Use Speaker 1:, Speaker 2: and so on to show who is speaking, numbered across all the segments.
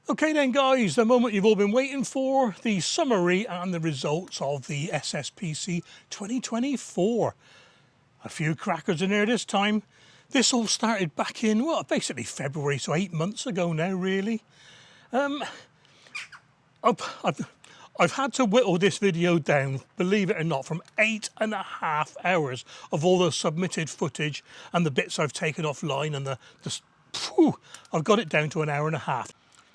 Speaker 1: Okay then guys, the moment you've all been waiting for, the summary and the results of the SSPC 2024. A few crackers in there this time. This all started back in, well, basically February, so 8 months ago now really. I've had to whittle this video down, believe it or not, from 8.5 hours of all the submitted footage and the bits I've taken offline, and I've got it down to an hour and a half.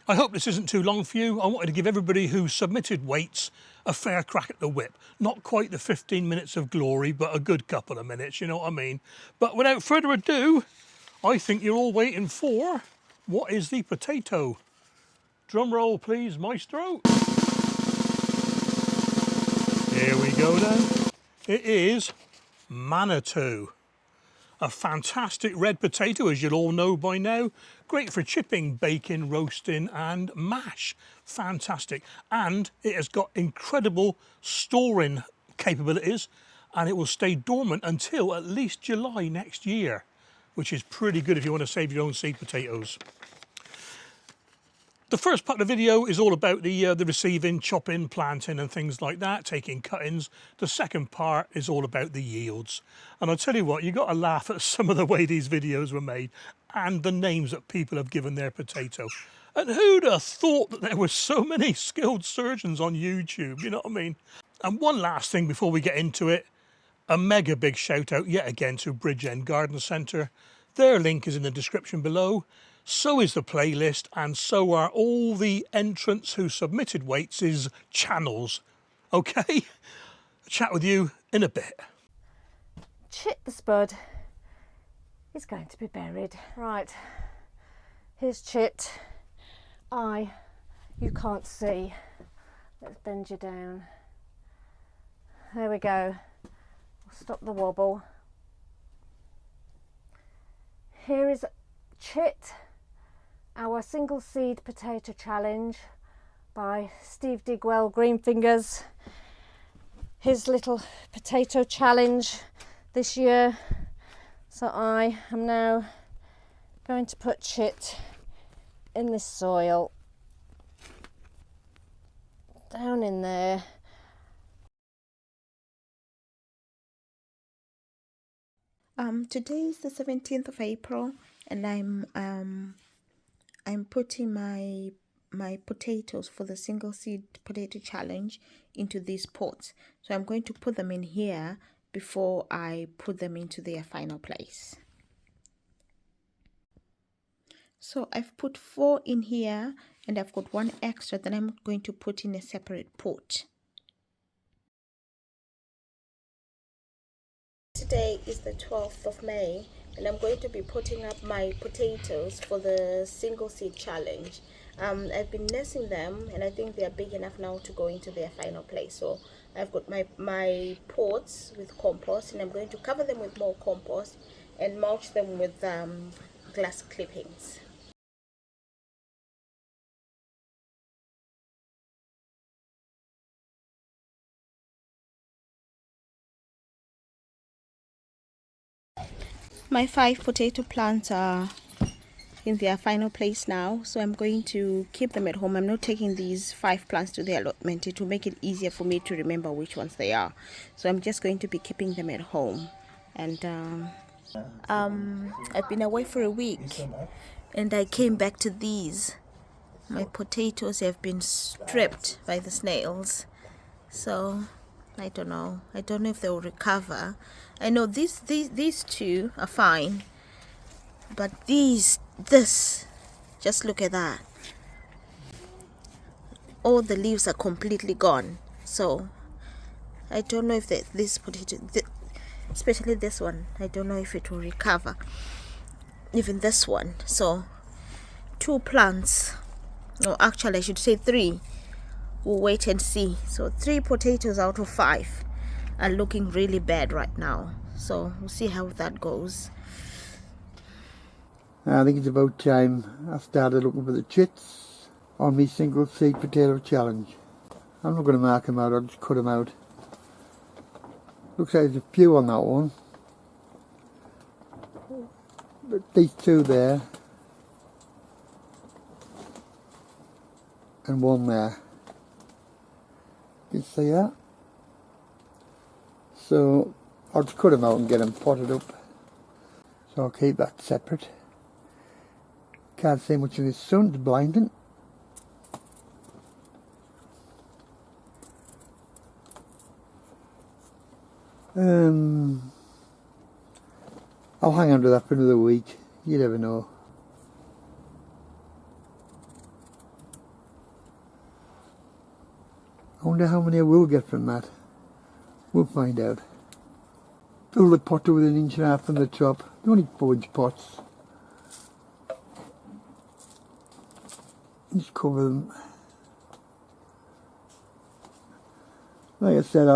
Speaker 1: I hope this isn't too long for you. I wanted to give everybody who submitted weights a fair crack at the whip. Not quite the 15 minutes of glory, but a good couple of minutes, you know what I mean? But without further ado, I think you're all waiting for, what is the potato? Drum roll please, maestro. Here we go then. It is Manitou. A fantastic red potato, as you'll all know by now. Great for chipping, baking, roasting and mash. Fantastic. And it has got incredible storing capabilities, and it will stay dormant until at least July next year, which is pretty good if you want to save your own seed potatoes. The first part of the video is all about the receiving, chopping, planting and things like that, taking cuttings. The second part is all about the yields. And I'll tell you what, you got to laugh at some of the way these videos were made and the names that people have given their potato. And who'd have thought that there were so many skilled surgeons on YouTube, you know what I mean? And one last thing before we get into it, a mega big shout out yet again to Bridgend Garden Centre. Their link is in the description below. So is the playlist, and so are all the entrants who submitted weights' channels. Okay? I'll chat with you in a bit.
Speaker 2: Chit the spud is going to be buried. Right, here's Chit. You can't see. Let's bend you down. There we go. Stop the wobble. Here is Chit, our single seed potato challenge by Steve Digwell, Green Fingers. His little potato challenge this year. So I am now going to put Chit in this soil, down in there.
Speaker 3: Today is the 17th of April, and I'm putting my potatoes for the single seed potato challenge into these pots. So I'm going to put them in here before I put them into their final place. So I've put 4 in here, and I've got 1 extra that I'm going to put in a separate pot. Today is the 12th of May, and I'm going to be putting up my potatoes for the single seed challenge. I've been nursing them, and I think they're big enough now to go into their final place. So I've got my pots with compost, and I'm going to cover them with more compost and mulch them with glass clippings. My 5 potato plants are in their final place now, so I'm going to keep them at home. I'm not taking these 5 plants to the allotment. It will make it easier for me to remember which ones they are. So I'm just going to be keeping them at home. And I've been away for a week, and I came back to these. My potatoes have been stripped by the snails, so I don't know if they will recover. I know these 2 are fine, but this, just look at that. All the leaves are completely gone. So I don't know if this potato, especially this one, I don't know if it will recover. Even this one. So 2 plants, or actually I should say 3. We'll wait and see. So 3 potatoes out of 5 are looking really bad right now. So we'll see how that goes.
Speaker 4: I think it's about time I started looking for the chits on my single seed potato challenge. I'm not going to mark them out, I'll just cut them out. Looks like there's a few on that one. But these 2 there, and one there. You can see that? So I'll just cut them out and get them potted up. So I'll keep that separate. Can't see much in the sun, it's blinding. I'll hang on to that for another week. You never know. I wonder how many I will get from that. We'll find out. Fill the pot to within 1.5 inches from the top. You only fudge pots. Just cover them. Like I said,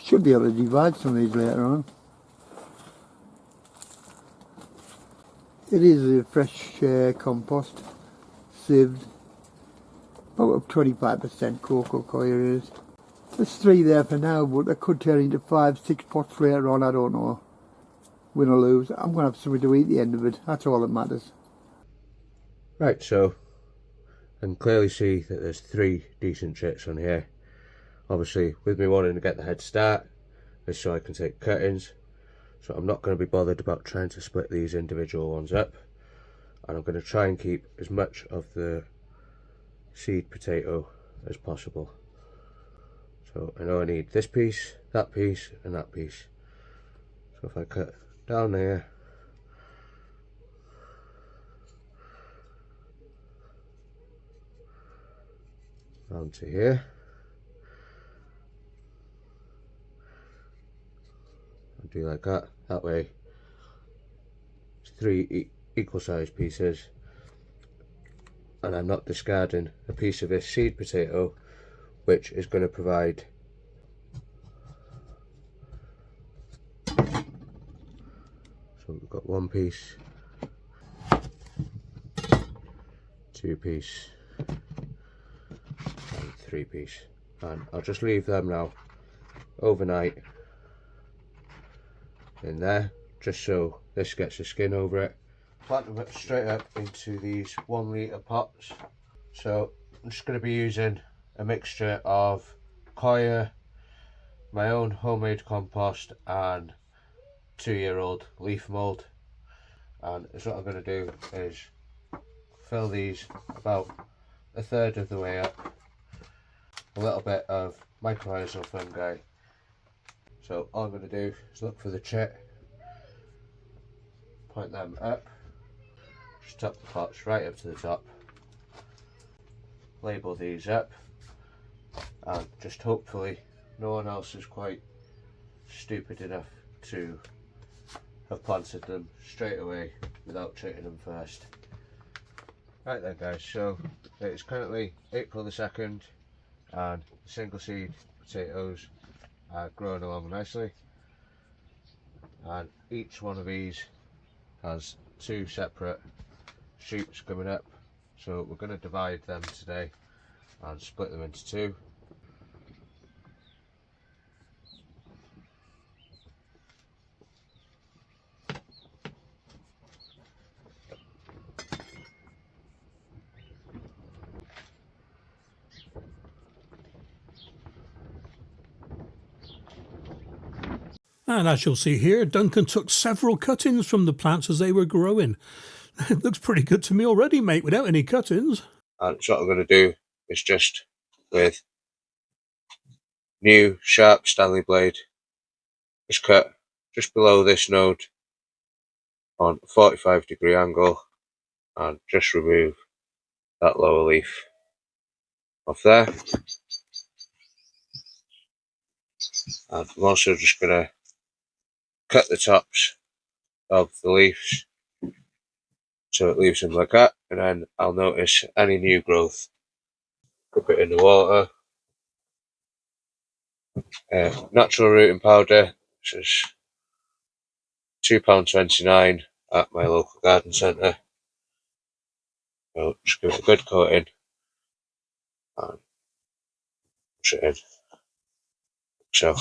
Speaker 4: should be able to divide some of these later on. It is a fresh compost, sieved. About 25% cocoa coir is. There's 3 there for now, but I could turn into 5, 6 pots later on, I don't know. Win or lose. I'm going to have something to eat at the end of it, that's all that matters.
Speaker 5: Right, so I can clearly see that there's 3 decent chits on here. Obviously, with me wanting to get the head start, is so I can take cuttings. So I'm not going to be bothered about trying to split these individual ones up. And I'm going to try and keep as much of the seed potato as possible. So I know I need this piece, and that piece. So if I cut down there, down to here, I'll do like that. That way it's 3 equal sized pieces, and I'm not discarding a piece of this seed potato, which is going to provide so we've got 1 piece, 2 piece and 3 piece, and I'll just leave them now overnight in there, just so this gets the skin over it. Plant them straight up into these 1 litre pots. So I'm just going to be using a mixture of coir, my own homemade compost and 2-year-old leaf mould. And what I'm going to do is fill these about 1/3 of the way up. A little bit of mycorrhizal fungi. So all I'm going to do is look for the chit, point them up, just top the pots right up to the top, label these up, and just hopefully no one else is quite stupid enough to have planted them straight away without chitting them first. Right then guys, so it's currently April the 2nd and the single seed potatoes are growing along nicely, and each one of these has 2 separate shoots coming up, so we're going to divide them today and split them into 2.
Speaker 1: And as you'll see here, Duncan took several cuttings from the plants as they were growing. It looks pretty good to me already, mate, without any cuttings.
Speaker 5: And so what I'm going to do is just with new sharp Stanley blade, just cut just below this node on a 45-degree angle and just remove that lower leaf off there. And I'm also just going to cut the tops of the leaves so it leaves them like that, and then I'll notice any new growth, put it in the water. Natural rooting powder, this is £2.29 at my local garden centre. So just give it a good coating and push it in. So,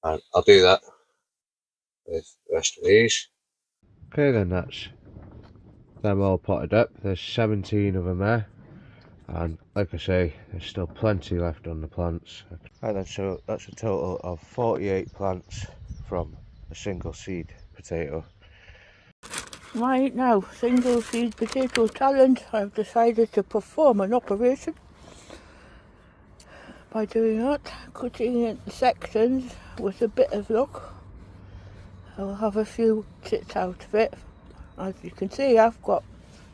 Speaker 5: and I'll do that with the rest of these. Okay then, that's them all potted up. There's 17 of them there. And like I say, there's still plenty left on the plants. Right then, so that's a total of 48 plants from a single seed potato.
Speaker 3: Right now, single seed potato challenge. I've decided to perform an operation by doing that, cutting it in sections with a bit of luck. I'll have a few chits out of it. As you can see, I've got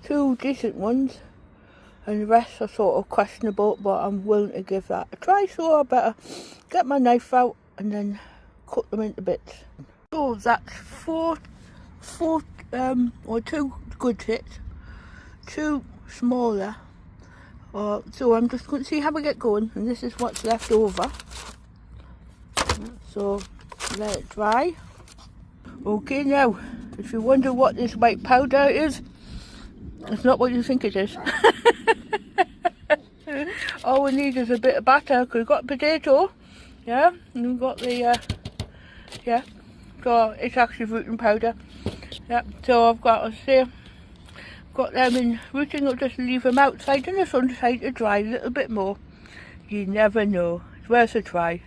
Speaker 3: 2 decent ones and the rest are sort of questionable, but I'm willing to give that a try, so I better get my knife out and then cut them into bits. So that's four or 2 good chits, 2 smaller. So I'm just going to see how we get going, and this is what's left over. So let it dry. Okay, now if you wonder what this white powder is, it's not what you think it is. All we need is a bit of batter, because we've got potato, yeah, and we've got the yeah, so it's actually rooting powder. Yeah, so I've got them in rooting. I'll just leave them outside in the sunshine to dry a little bit more. You never know, it's worth a try.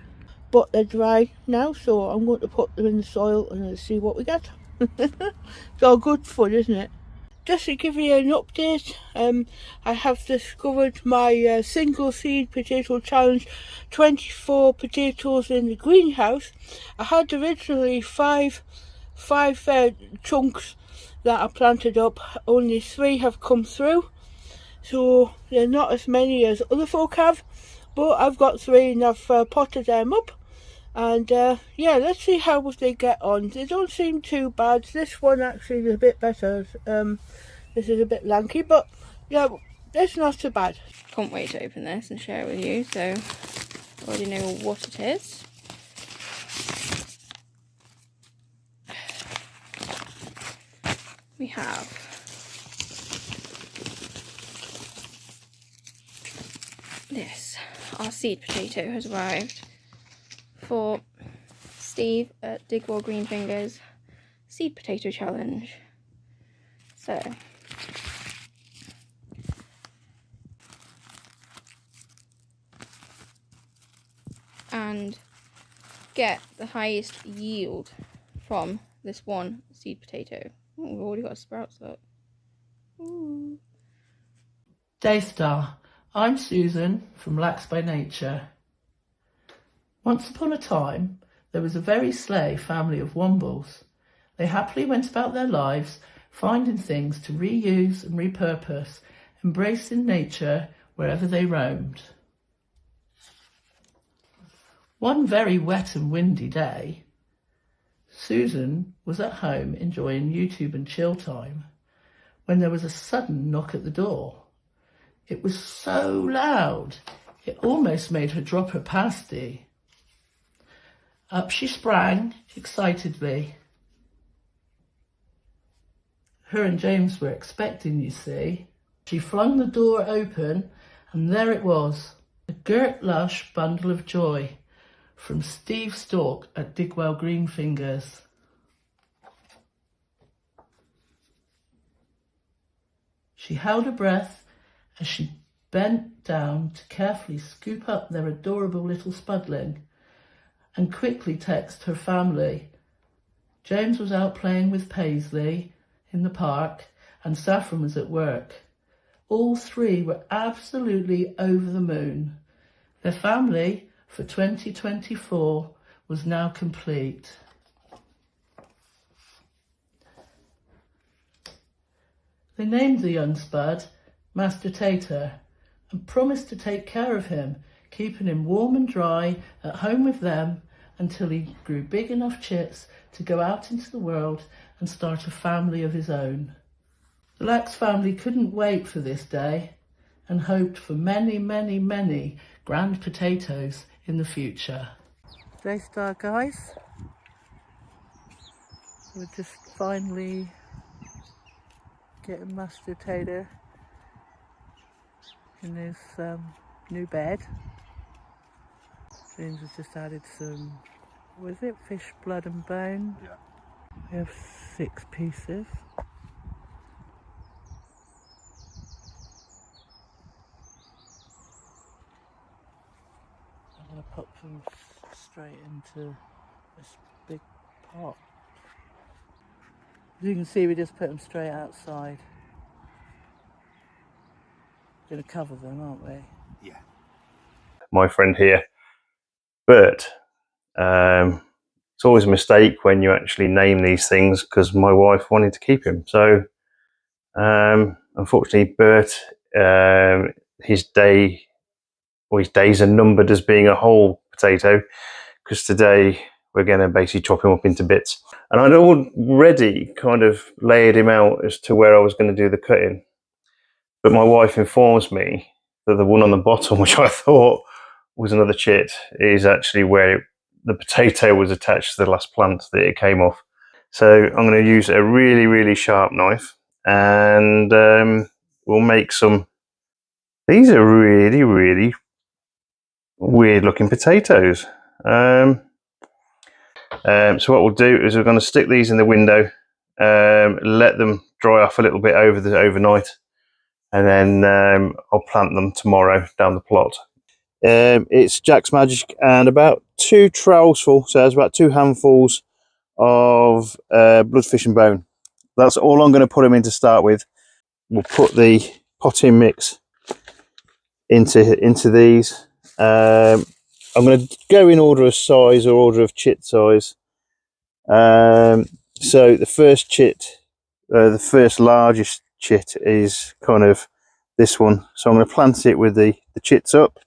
Speaker 3: But they're dry now, so I'm going to put them in the soil and let's see what we get. It's all good fun, isn't it? Just to give you an update, I have discovered my single seed potato challenge, 24 potatoes in the greenhouse. I had originally five chunks that I planted up, only 3 have come through, so they're not as many as other folk have, but I've got 3 and I've potted them up, and yeah, let's see how they get on. They don't seem too bad. This one actually is a bit better. This is a bit lanky, but yeah, it's not so bad.
Speaker 6: Can't wait to open this and share it with you, so I already know what it is. We have this. Our seed potato has arrived for Steve at Digwell Green Fingers Seed Potato Challenge. So and get the highest yield from this one seed potato. Oh, we've already got sprouts up. Ooh.
Speaker 7: Daystar, I'm Susan from LaxByNature. Once upon a time, there was a very slay family of wombles. They happily went about their lives, finding things to reuse and repurpose, embracing nature wherever they roamed. One very wet and windy day, Susan was at home enjoying YouTube and chill time when there was a sudden knock at the door. It was so loud, it almost made her drop her pasty. Up she sprang excitedly. Her and James were expecting, you see. She flung the door open and there it was, a girt lush bundle of joy from Steve Stork at Digwell Green Fingers. She held her breath as she bent down to carefully scoop up their adorable little spudling and quickly text her family. James was out playing with Paisley in the park and Saffron was at work. All 3 were absolutely over the moon. Their family for 2024 was now complete. They named the young spud Master Tater and promised to take care of him, keeping him warm and dry at home with them until he grew big enough chits to go out into the world and start a family of his own. The Lax family couldn't wait for this day and hoped for many, many, many grand potatoes in the future. Daystar guys, we're just finally getting Master Tater in his new bed. James has just added some, what is it, fish blood and bone? Yeah. We have 6 pieces. to put them straight into this big pot. As you can see, we just put them straight outside. Going to cover them, aren't we?
Speaker 8: Yeah. My friend here, Bert. It's always a mistake when you actually name these things because my wife wanted to keep him. So unfortunately, Bert, his days are numbered as being a whole potato, because today we're going to basically chop him up into bits. And I'd already kind of laid him out as to where I was going to do the cutting. But my wife informs me that the one on the bottom, which I thought was another chit, is actually where the potato was attached to the last plant that it came off. So I'm going to use a really, really sharp knife, and we'll make some. These are really, really weird looking potatoes. So what we'll do is we're going to stick these in the window, let them dry off a little bit overnight, and then I'll plant them tomorrow down the plot. It's Jack's Magic and about 2 trowels full, so it's about 2 handfuls of bloodfish and bone. That's all I'm going to put them in to start with. We'll put the potting mix into these. I'm going to go in order of size or order of chit size. So the first chit, the first largest chit is kind of this one. So I'm going to plant it with the chits up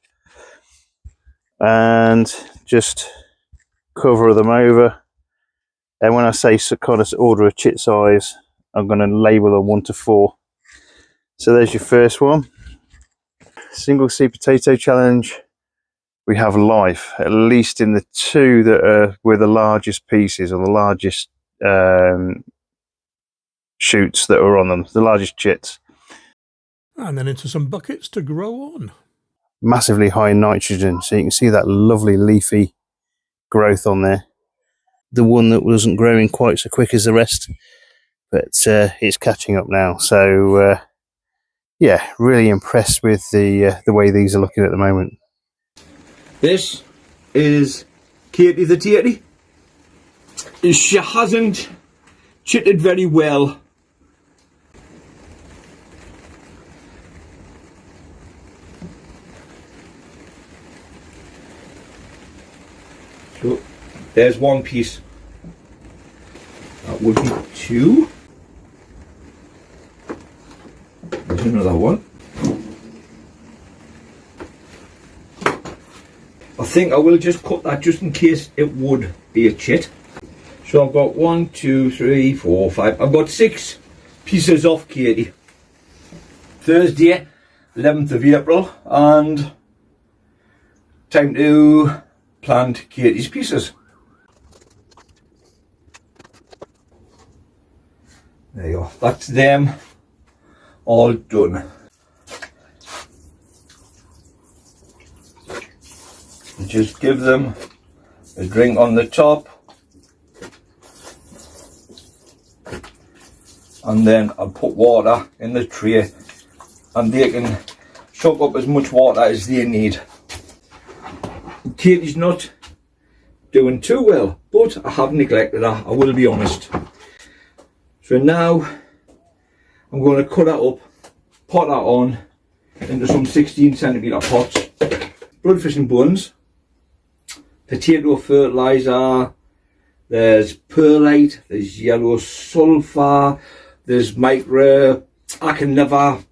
Speaker 8: and just cover them over. And when I say kind of order of chit size, I'm going to label them 1 to 4. So there's your first one. Single seed potato challenge. We have life, at least in the 2 that are with the largest pieces, or the largest shoots that are on them, the largest chits.
Speaker 1: And then into some buckets to grow on.
Speaker 8: Massively high in nitrogen, so you can see that lovely leafy growth on there. The one that wasn't growing quite so quick as the rest, but it's catching up now. So yeah, really impressed with the way these are looking at the moment.
Speaker 9: This is Katie the Tatey. She hasn't chitted very well. So there's one piece. That would be 2. There's another one. I think I will just cut that just in case it would be a chit. So I've got 1, 2, 3, 4, 5. I've got 6 pieces off Katie. Thursday, 11th of April, and time to plant Katie's pieces. There you go. That's them all done. Just give them a drink on the top, and then I'll put water in the tray, and they can suck up as much water as they need. Katie's not doing too well, but I haven't neglected her, I will be honest. So now I'm going to cut that up, pot that on into some 16cm pots. Bloodfish and bones, potato fertiliser, there's perlite, there's yellow sulphur, there's I can never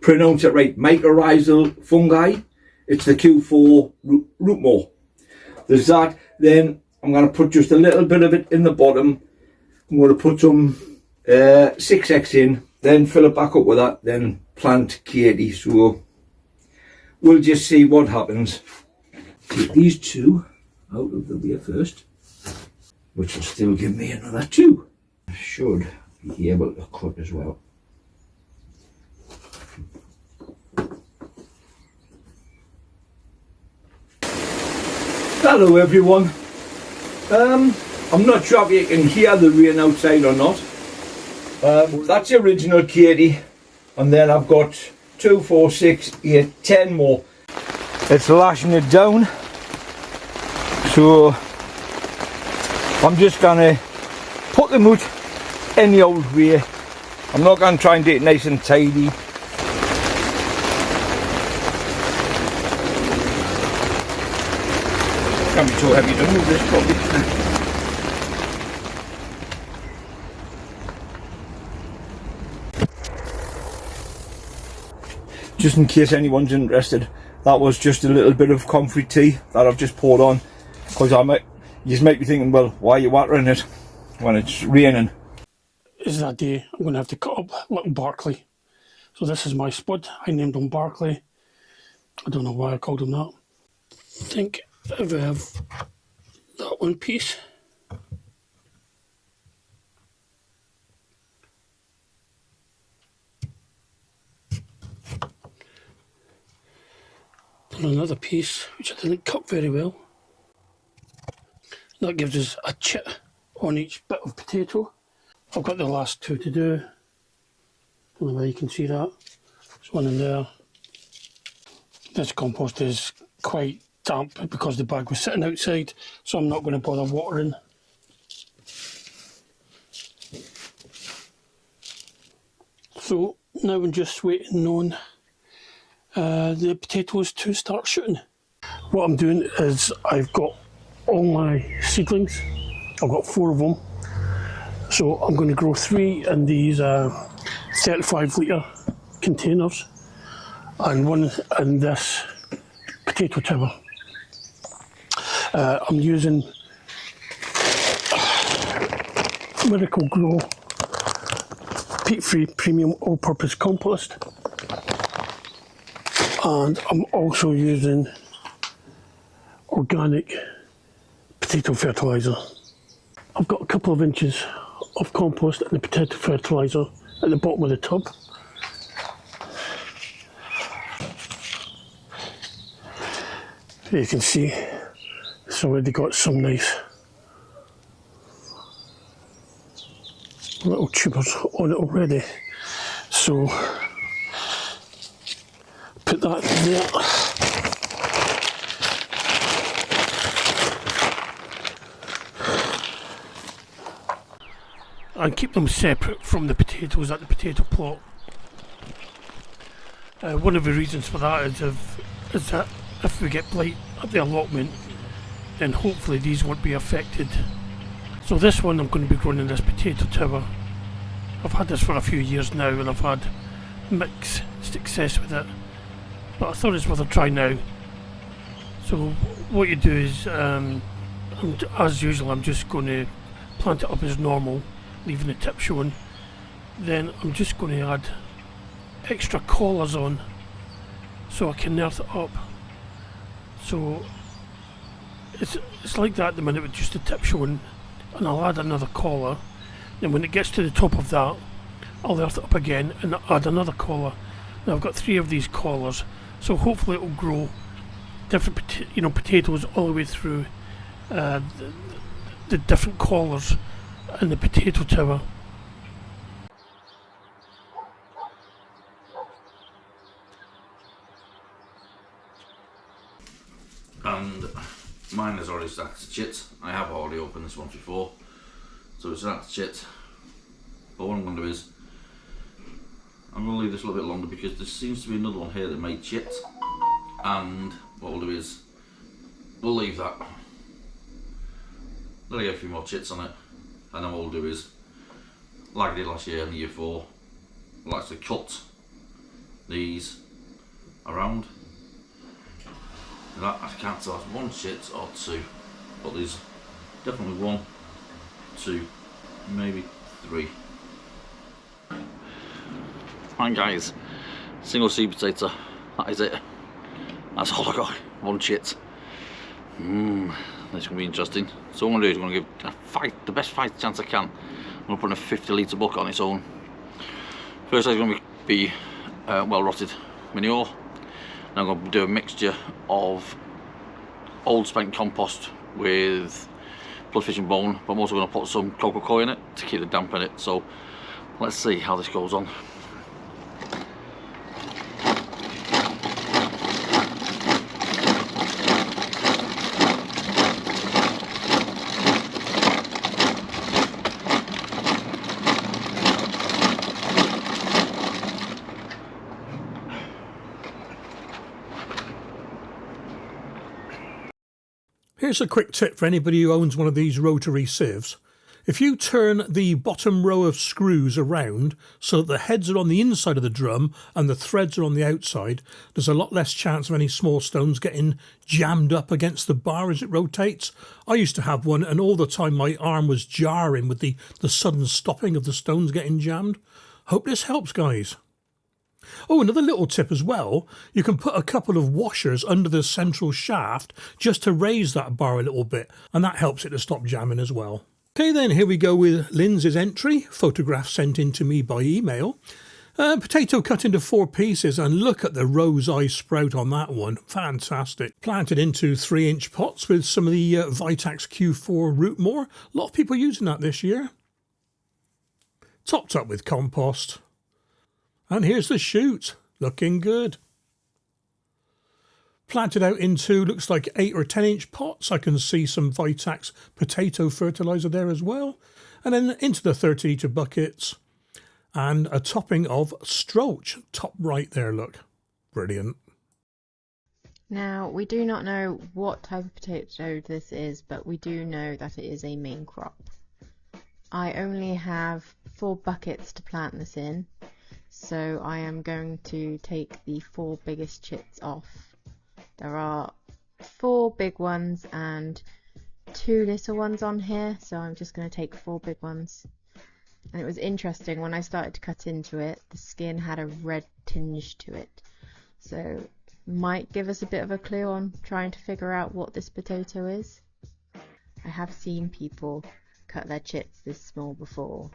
Speaker 9: pronounce it right, mycorrhizal fungi. It's the Q4 root moor. There's that. Then I'm going to put just a little bit of it in the bottom. I'm going to put some 6X in, then fill it back up with that, then plant Katie. So we'll just see what happens. Take these 2 out of the way first, which will still give me another 2. I should be able to cut as well. Hello everyone. I'm not sure if you can hear the rain outside or not. That's the original Katie, and then I've got 2, 4, 6, 8, 10 more. it's lashing it down. So I'm just gonna put the moot any old way. I'm not gonna try and do it nice and tidy. Can't be so heavy to move this probably. Just in case anyone's interested, that was just a little bit of comfrey tea that I've just poured on, because you just might be thinking, well, why are you watering it when it's raining?
Speaker 1: This is that day I'm going to have to cut up little Barkley. So this is my spud. I named him Barkley. I don't know why I called him that. I think if I have that one piece. And another piece which I didn't cut very well. That gives us a chit on each bit of potato. I've got the last two to do. Don't know whether you can see that. There's one in there. This compost is quite damp because the bag was sitting outside, so I'm not going to bother watering. So now I'm just waiting on the potatoes to start shooting. What I'm doing is I've got all my seedlings. I've got 4 of them. So I'm going to grow 3 in these 35 litre containers and 1 in this potato tower. I'm using Miracle Grow peat-free premium all-purpose compost, and I'm also using organic potato fertiliser. I've got a couple of inches of compost and the potato fertiliser at the bottom of the tub. You can see it's already got some nice little tubers on it already. So put that there. And keep them separate from the potatoes at the potato plot. One of the reasons for that is that if we get blight at the allotment, then hopefully these won't be affected. So this one I'm going to be growing in this potato tower. I've had this for a few years now and I've had mixed success with it, but I thought it's worth a try now. So what you do is, as usual, I'm just going to plant it up as normal, leaving the tip showing. Then I'm just going to add extra collars on so I can earth it up. So it's like that at the minute with just the tip showing, and I'll add another collar. Then when it gets to the top of that, I'll earth it up again and add another collar. Now I've got 3 of these collars, so hopefully it will grow different potatoes all the way through the different collars in the potato tower.
Speaker 10: And mine is already started to chit. I have already opened this one before, so it's started to chit. But what I'm going to do is I'm going to leave this a little bit longer because there seems to be another one here that may chit, and what we'll do is we'll leave that, let it get a few more chits on it, and then what we'll do is, like I did last year in year 4, we'll actually cut these around. And that, I can't tell if it's 1 chit or 2, but there's definitely 1, 2, maybe 3. Right guys, single seed potato, that is it. That's all I got, 1 chit. That's going to be interesting. So what I'm going to do is I'm going to give the best fight chance I can. I'm going to put in a 50 litre bucket on its own. First it's going to be well rotted manure. Then I'm going to do a mixture of old spent compost with bloodfish and bone, but I'm also going to put some cocoa coir in it to keep the damp in it. So let's see how this goes on.
Speaker 1: Here's a quick tip for anybody who owns one of these rotary sieves. If you turn the bottom row of screws around so that the heads are on the inside of the drum and the threads are on the outside, there's a lot less chance of any small stones getting jammed up against the bar as it rotates. I used to have one, and all the time my arm was jarring with the sudden stopping of the stones getting jammed. Hope this helps, guys. Oh, another little tip as well, you can put a couple of washers under the central shaft just to raise that bar a little bit, and that helps it to stop jamming as well. Okay then, here we go with Lindsay's entry, photograph sent in to me by email. Potato cut into 4 pieces, and look at the rose eye sprout on that one, fantastic. Planted into 3-inch pots with some of the Vitax Q4 root moor, a lot of people using that this year. Topped up with compost. And here's the shoot, looking good. Planted out into, looks like 8 or 10-inch pots. I can see some Vitax potato fertiliser there as well. And then into the 30-litre buckets. And a topping of Stroach, top right there, look. Brilliant.
Speaker 11: Now, we do not know what type of potato this is, but we do know that it is a main crop. I only have 4 buckets to plant this in. So I am going to take the 4 biggest chits off. There are 4 big ones and 2 little ones on here, so I'm just going to take 4 big ones. And it was interesting, when I started to cut into it, the skin had a red tinge to it. So might give us a bit of a clue on trying to figure out what this potato is. I have seen people cut their chits this small before.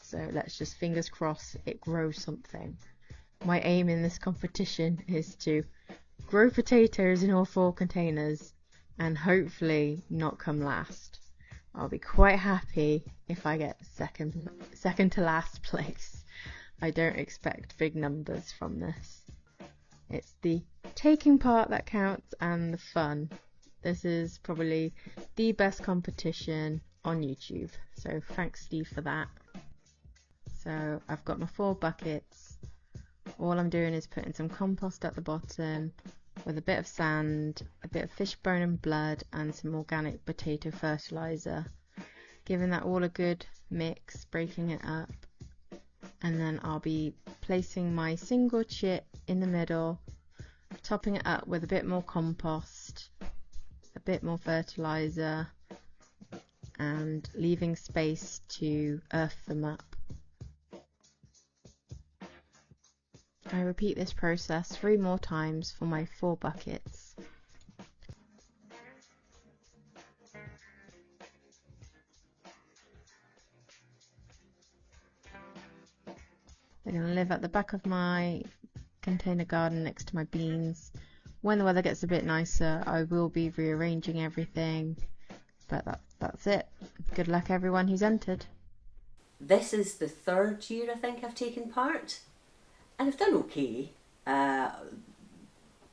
Speaker 11: So let's just fingers crossed it grows something. My aim in this competition is to grow potatoes in all 4 containers and hopefully not come last. I'll be quite happy if I get second to last place. I don't expect big numbers from this. It's the taking part that counts and the fun. This is probably the best competition on YouTube. So thanks, Steve, for that. So I've got my 4 buckets. All I'm doing is putting some compost at the bottom with a bit of sand, a bit of fish bone and blood, and some organic potato fertiliser. Giving that all a good mix, breaking it up. And then I'll be placing my single chit in the middle, topping it up with a bit more compost, a bit more fertiliser, and leaving space to earth them up. I repeat this process 3 more times for my 4 buckets. They're going to live at the back of my container garden next to my beans. When the weather gets a bit nicer, I will be rearranging everything, but that's it. Good luck everyone who's entered.
Speaker 12: This is the 3rd year I think I've taken part. And I've done okay.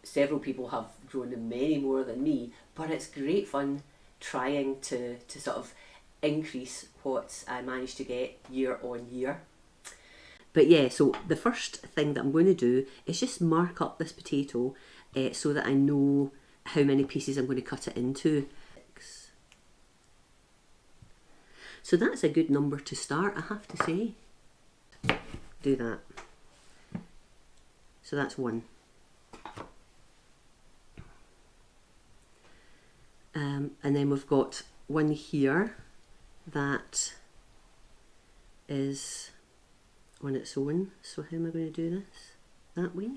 Speaker 12: Several people have grown them many more than me, but it's great fun trying to sort of increase what I manage to get year on year. But yeah, so the first thing that I'm going to do is just mark up this potato so that I know how many pieces I'm going to cut it into. So that's a good number to start, I have to say. Do that. So that's 1. And then we've got 1 here that is on its own. So how am I going to do this? That way.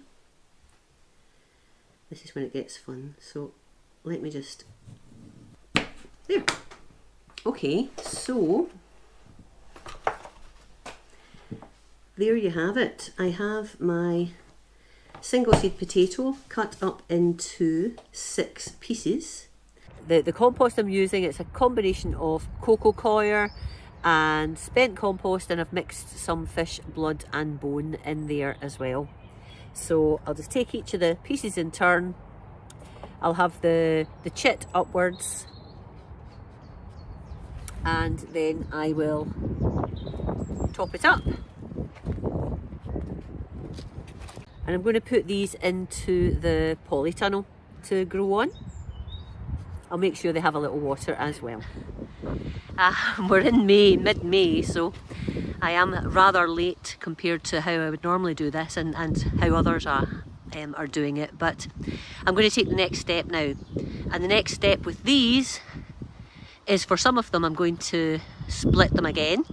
Speaker 12: This is when it gets fun. So let me just... There. Okay, so there you have it. I have my single seed potato cut up into 6 pieces. The compost I'm using, it's a combination of cocoa coir and spent compost, and I've mixed some fish blood and bone in there as well. So I'll just take each of the pieces in turn. I'll have the chit upwards, and then I will top it up. And I'm going to put these into the polytunnel to grow on. I'll make sure they have a little water as well. We're in May, mid-May, so I am rather late compared to how I would normally do this and how others are doing it, but I'm going to take the next step now. And the next step with these is, for some of them I'm going to split them again,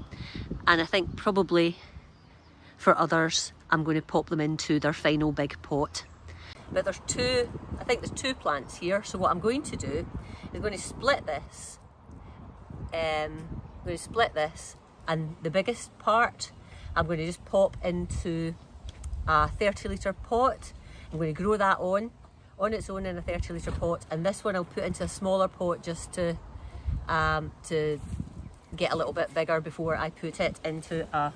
Speaker 12: and I think probably for others I'm going to pop them into their final big pot. But I think there's two plants here, so what I'm going to do is I'm going to split this. I'm going to split this, and the biggest part I'm going to just pop into a 30-litre pot. I'm going to grow that on its own in a 30-litre pot, and this one I'll put into a smaller pot just to get a little bit bigger before I put it into a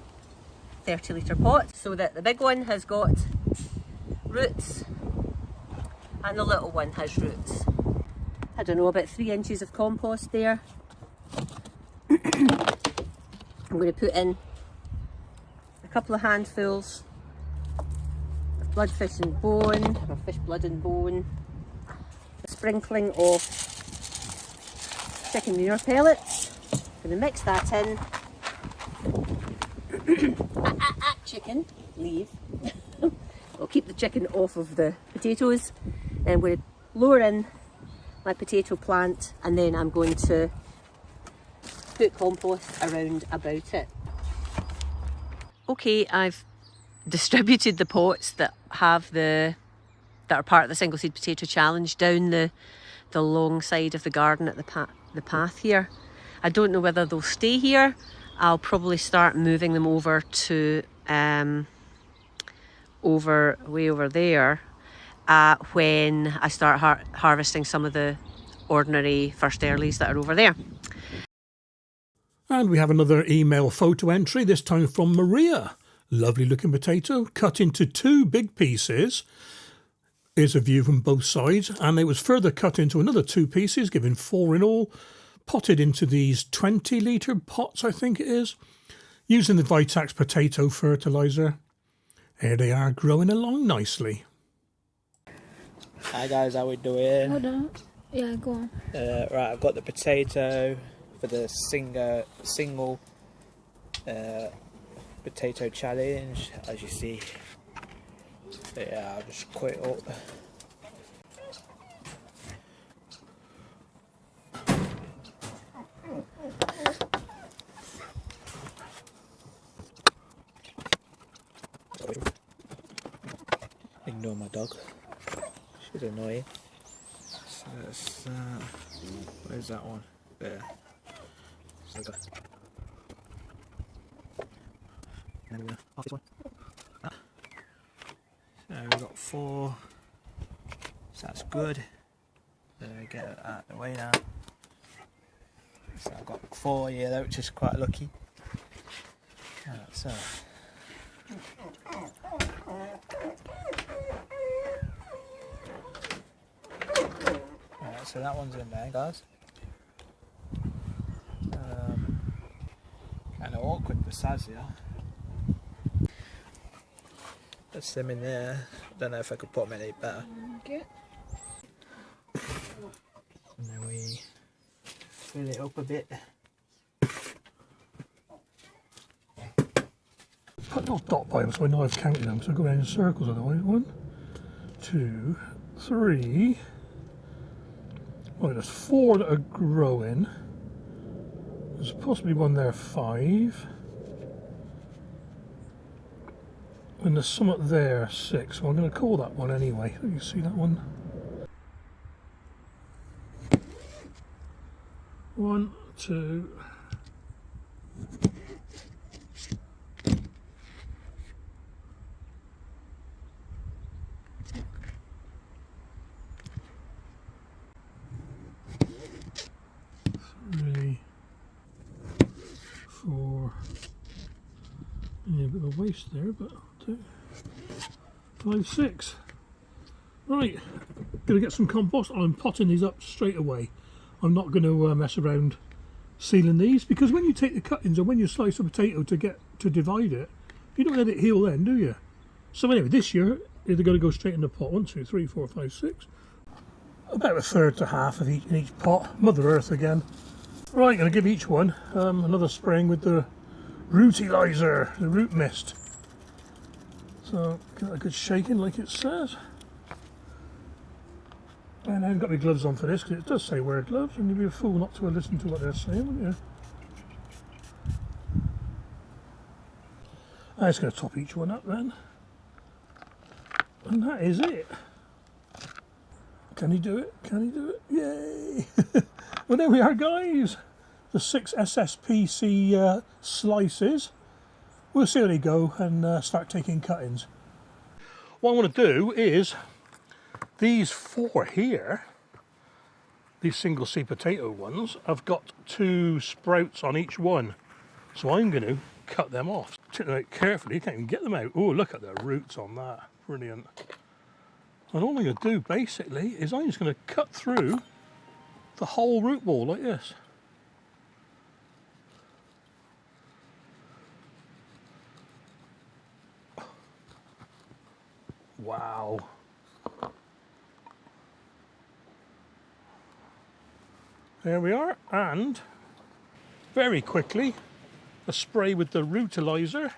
Speaker 12: 30-litre pot, so that the big one has got roots and the little one has roots. I don't know, about 3 inches of compost there. I'm going to put in a couple of handfuls of bloodfish and bone, or fish blood and bone, a sprinkling of chicken manure pellets. I'm going to mix that in. Chicken, leave. I'll keep the chicken off of the potatoes. Then I'm going to lower in my potato plant, and then I'm going to put compost around about it. Okay, I've distributed the pots that are part of the single seed potato challenge down the long side of the garden at the path here. I don't know whether they'll stay here. I'll probably start moving them over to way over there when I start harvesting some of the ordinary first earlies that are over there.
Speaker 1: And we have another email photo entry, this time from Maria. Lovely looking potato, cut into 2 big pieces. Here's a view from both sides, and it was further cut into another 2 pieces, giving 4 in all, potted into these 20-litre pots, I think it is, using the Vitax potato fertiliser. Here they are, growing along nicely.
Speaker 13: Hi guys, how we doing?
Speaker 6: Hold on. Yeah, go on.
Speaker 13: Right, I've got the potato for the single potato challenge, as you see. Yeah, I'll just cut it up. Ignore my dog. She's annoying. So that's where's that one? There. So we got and then we're gonna half this one. So we've got 4. So that's good. So we get it out of the way now. So I've got 4 here though, which is quite lucky. So so that one's in there, guys. Kind of awkward besides here. That's them in there. Don't know if I could put them any better.
Speaker 6: Okay.
Speaker 13: And then we fill it up a bit.
Speaker 1: Put those dot by them so I know I've counted them, so I go around in circles otherwise. 1, 2, 3. Right, there's 4 that are growing. There's possibly one there, 5. And there's some up there, 6. So I'm going to call that one anyway. You see that one? 1, 2. Yeah, a bit of a waste there, but 2, 5, 6. Right, gonna get some compost. I'm potting these up straight away. I'm not going to mess around sealing these, because when you take the cuttings and when you slice a potato to divide it, you don't let it heal then, do you? So anyway, this year they're going to go straight in the pot. 1, 2, 3, 4, 5, 6. about a third to half of each in each pot. Mother Earth again. Right, going to give each one another spraying with the Rootilizer, the root mist. So give that a good shaking like it says. And I haven't got my gloves on for this because it does say wear gloves, and you'd be a fool not to listen to what they're saying, wouldn't you? I'm just going to top each one up then. And that is it. Can he do it? Can he do it? Yay! Well, there we are, guys. The 6 SSPC slices. We'll see how they go and start taking cuttings. What I want to do is these 4 here, these single seed potato ones, I've got 2 sprouts on each one. So I'm going to cut them off. Take them out carefully, you can't even get them out. Oh, look at the roots on that. Brilliant. And all I'm going to do basically is I'm just going to cut through the whole root ball like this. Wow. There we are, and very quickly a spray with the Rootilizer,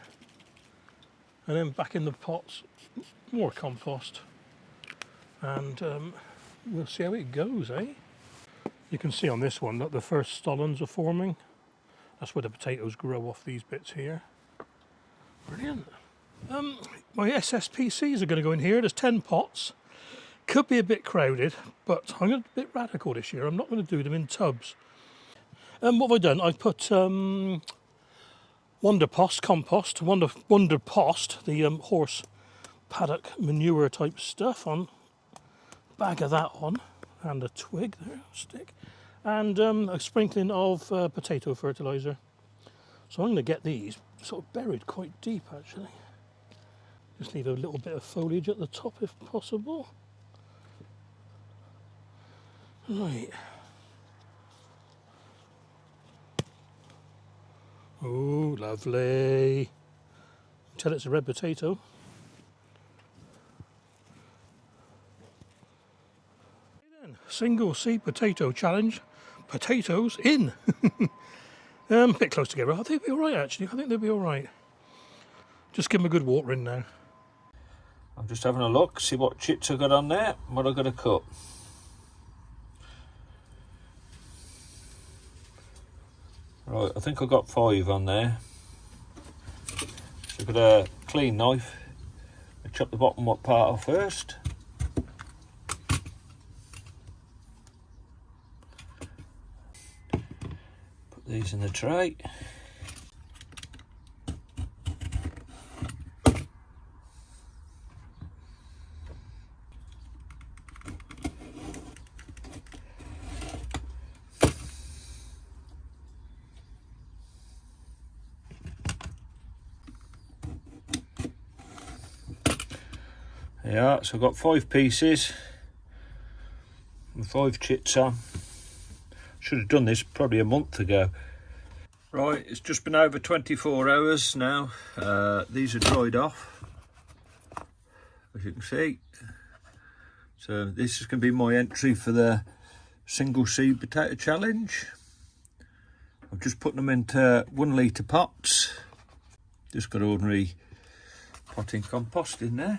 Speaker 1: and then back in the pots, more compost, and we'll see how it goes, eh? You can see on this one that the first stolons are forming. That's where the potatoes grow off these bits here. Brilliant. My SSPCs are going to go in here. There's 10 pots. Could be a bit crowded, but I'm going to be a bit radical this year. I'm not going to do them in tubs. What have I done? I've put Wonderpost compost, Wonderpost, the horse paddock manure type stuff, on a bag of that on, and a twig there, stick, and a sprinkling of potato fertiliser. So I'm going to get these sort of buried quite deep actually. Just leave a little bit of foliage at the top if possible. Right. Oh, lovely. Tell it's a red potato. Single seed potato challenge. Potatoes in. A bit close together. I think they'll be alright actually. I think they'll be alright. Just give them a good watering now.
Speaker 9: I'm just having a look, see what chits I got on there, what I've got to cut. Right, I think I've got 5 on there. So I've got a clean knife. I'll chop the bottom part off first. Put these in the tray. Yeah, so I've got 5 pieces and 5 chits on. Should have done this probably a month ago. Right, it's just been over 24 hours now. These are dried off, as you can see. So this is going to be my entry for the single seed potato challenge. I've just put them into 1 litre pots. Just got ordinary potting compost in there.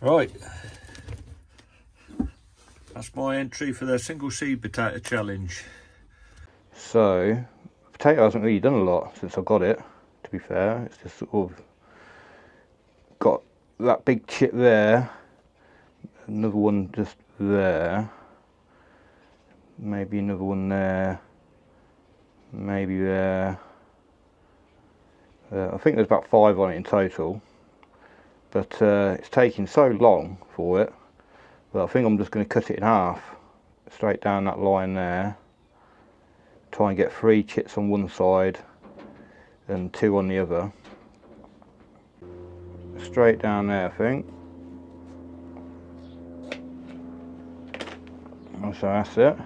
Speaker 9: Right, that's my entry for the single seed potato challenge.
Speaker 14: So, potato hasn't really done a lot since I got it, to be fair. It's just sort of got that big chip there, another one just there, maybe another one there, maybe there. I think there's about 5 on it in total. But it's taking so long for it, but I think I'm just going to cut it in half, straight down that line there. Try and get 3 chits on one side and 2 on the other. Straight down there, I think. So that's it.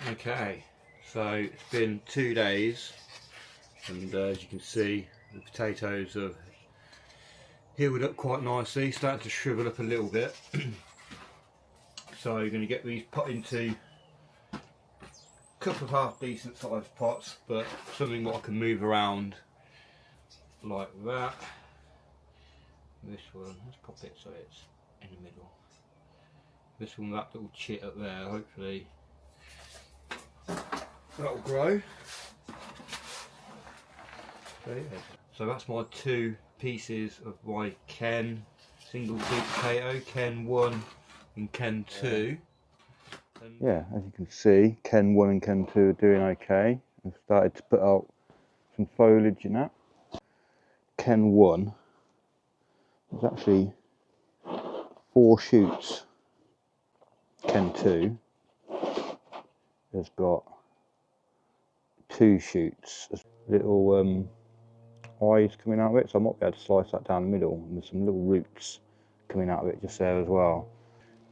Speaker 9: Okay, so it's been 2 days, and as you can see, the potatoes have
Speaker 14: healed up quite nicely, starting to shrivel up a little bit. So you're going to get these put into a couple of half decent sized pots, but something that I can move around like that. This one, let's pop it so it's in the middle. This one, that little chit up there, hopefully that'll grow. So, yeah. So that's my 2 pieces of my Ken single seed potato, Ken 1 and Ken 2. Yeah, as you can see, Ken 1 and Ken 2 are doing okay. I've started to put out some foliage in that. Ken 1, there's actually 4 shoots. Ken 2 has got 2 shoots. There's little eyes coming out of it, so I might be able to slice that down the middle, and there's some little roots coming out of it just there as well.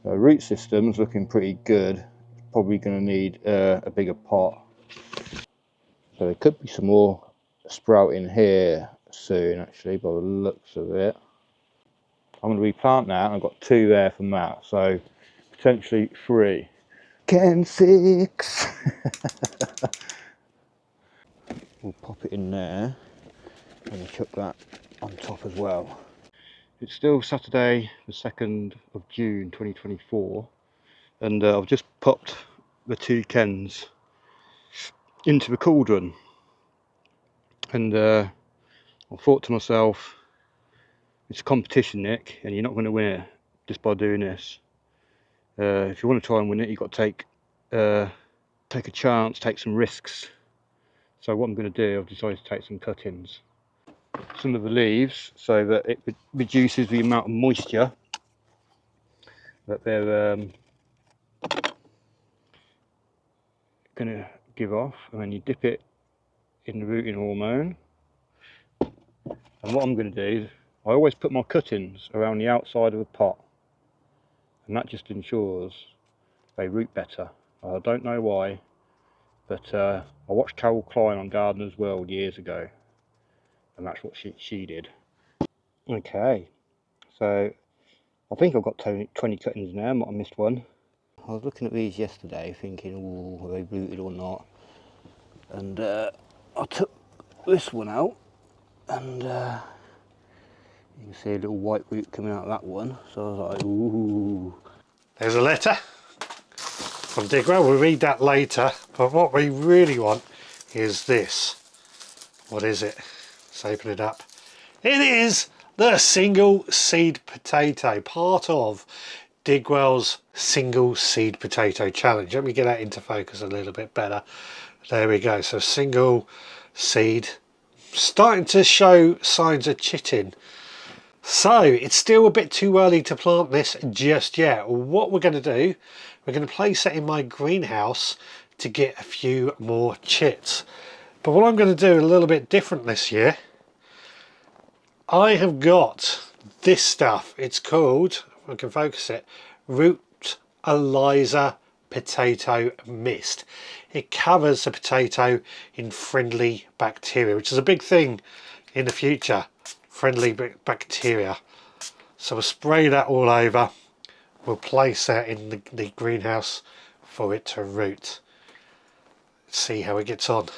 Speaker 14: The root system's looking pretty good. It's probably going to need a bigger pot. So there could be some more sprouting here soon, actually, by the looks of it. I'm going to replant that, and I've got 2 there from that, so potentially 3. Ken 6! We'll pop it in there and chuck that on top as well. It's still Saturday the 2nd of June 2024, and I've just popped the 2 Kens into the cauldron, and I thought to myself, it's a competition, Nick, and you're not going to win it just by doing this. If you want to try and win it, you've got to take a chance, take some risks. So what I'm going to do, I've decided to take some cuttings, some of the leaves, so that it reduces the amount of moisture that they're going to give off, and then you dip it in the rooting hormone. And what I'm going to do, I always put my cuttings around the outside of the pot, and that just ensures they root better. I don't know why, but I watched Carol Klein on Gardener's World years ago, and that's what she did. Okay, so I think I've got 20 cuttings now, I might have missed one. I was looking at these yesterday thinking, oh, are they rooted or not? And I took this one out, and you can see a little white root coming out of that one. So I was like, ooh.
Speaker 1: There's a letter from Digwell. We'll read that later, but what we really want is this. What is it? Let's open it up. It is the single seed potato, part of Digwell's single seed potato challenge. Let me get that into focus a little bit better. There we go. So single seed, starting to show signs of chitting. So it's still a bit too early to plant this just yet. What we're going to do, we're going to place it in my greenhouse to get a few more chits. But what I'm going to do a little bit different this year, I have got this stuff. It's called, if I can focus it, Root Eliza Potato Mist. It covers the potato in friendly bacteria, which is a big thing in the future. Friendly bacteria. So we'll spray that all over. We'll place that in the greenhouse for it to root. Let's see how it gets on.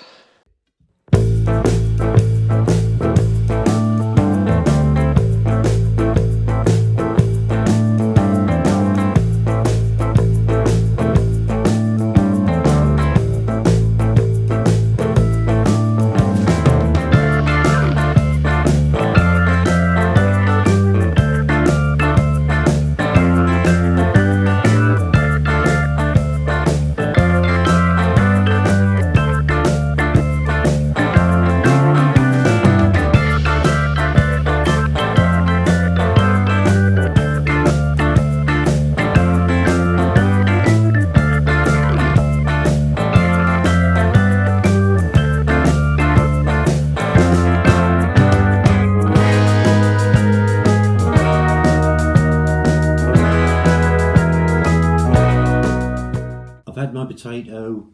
Speaker 15: Potato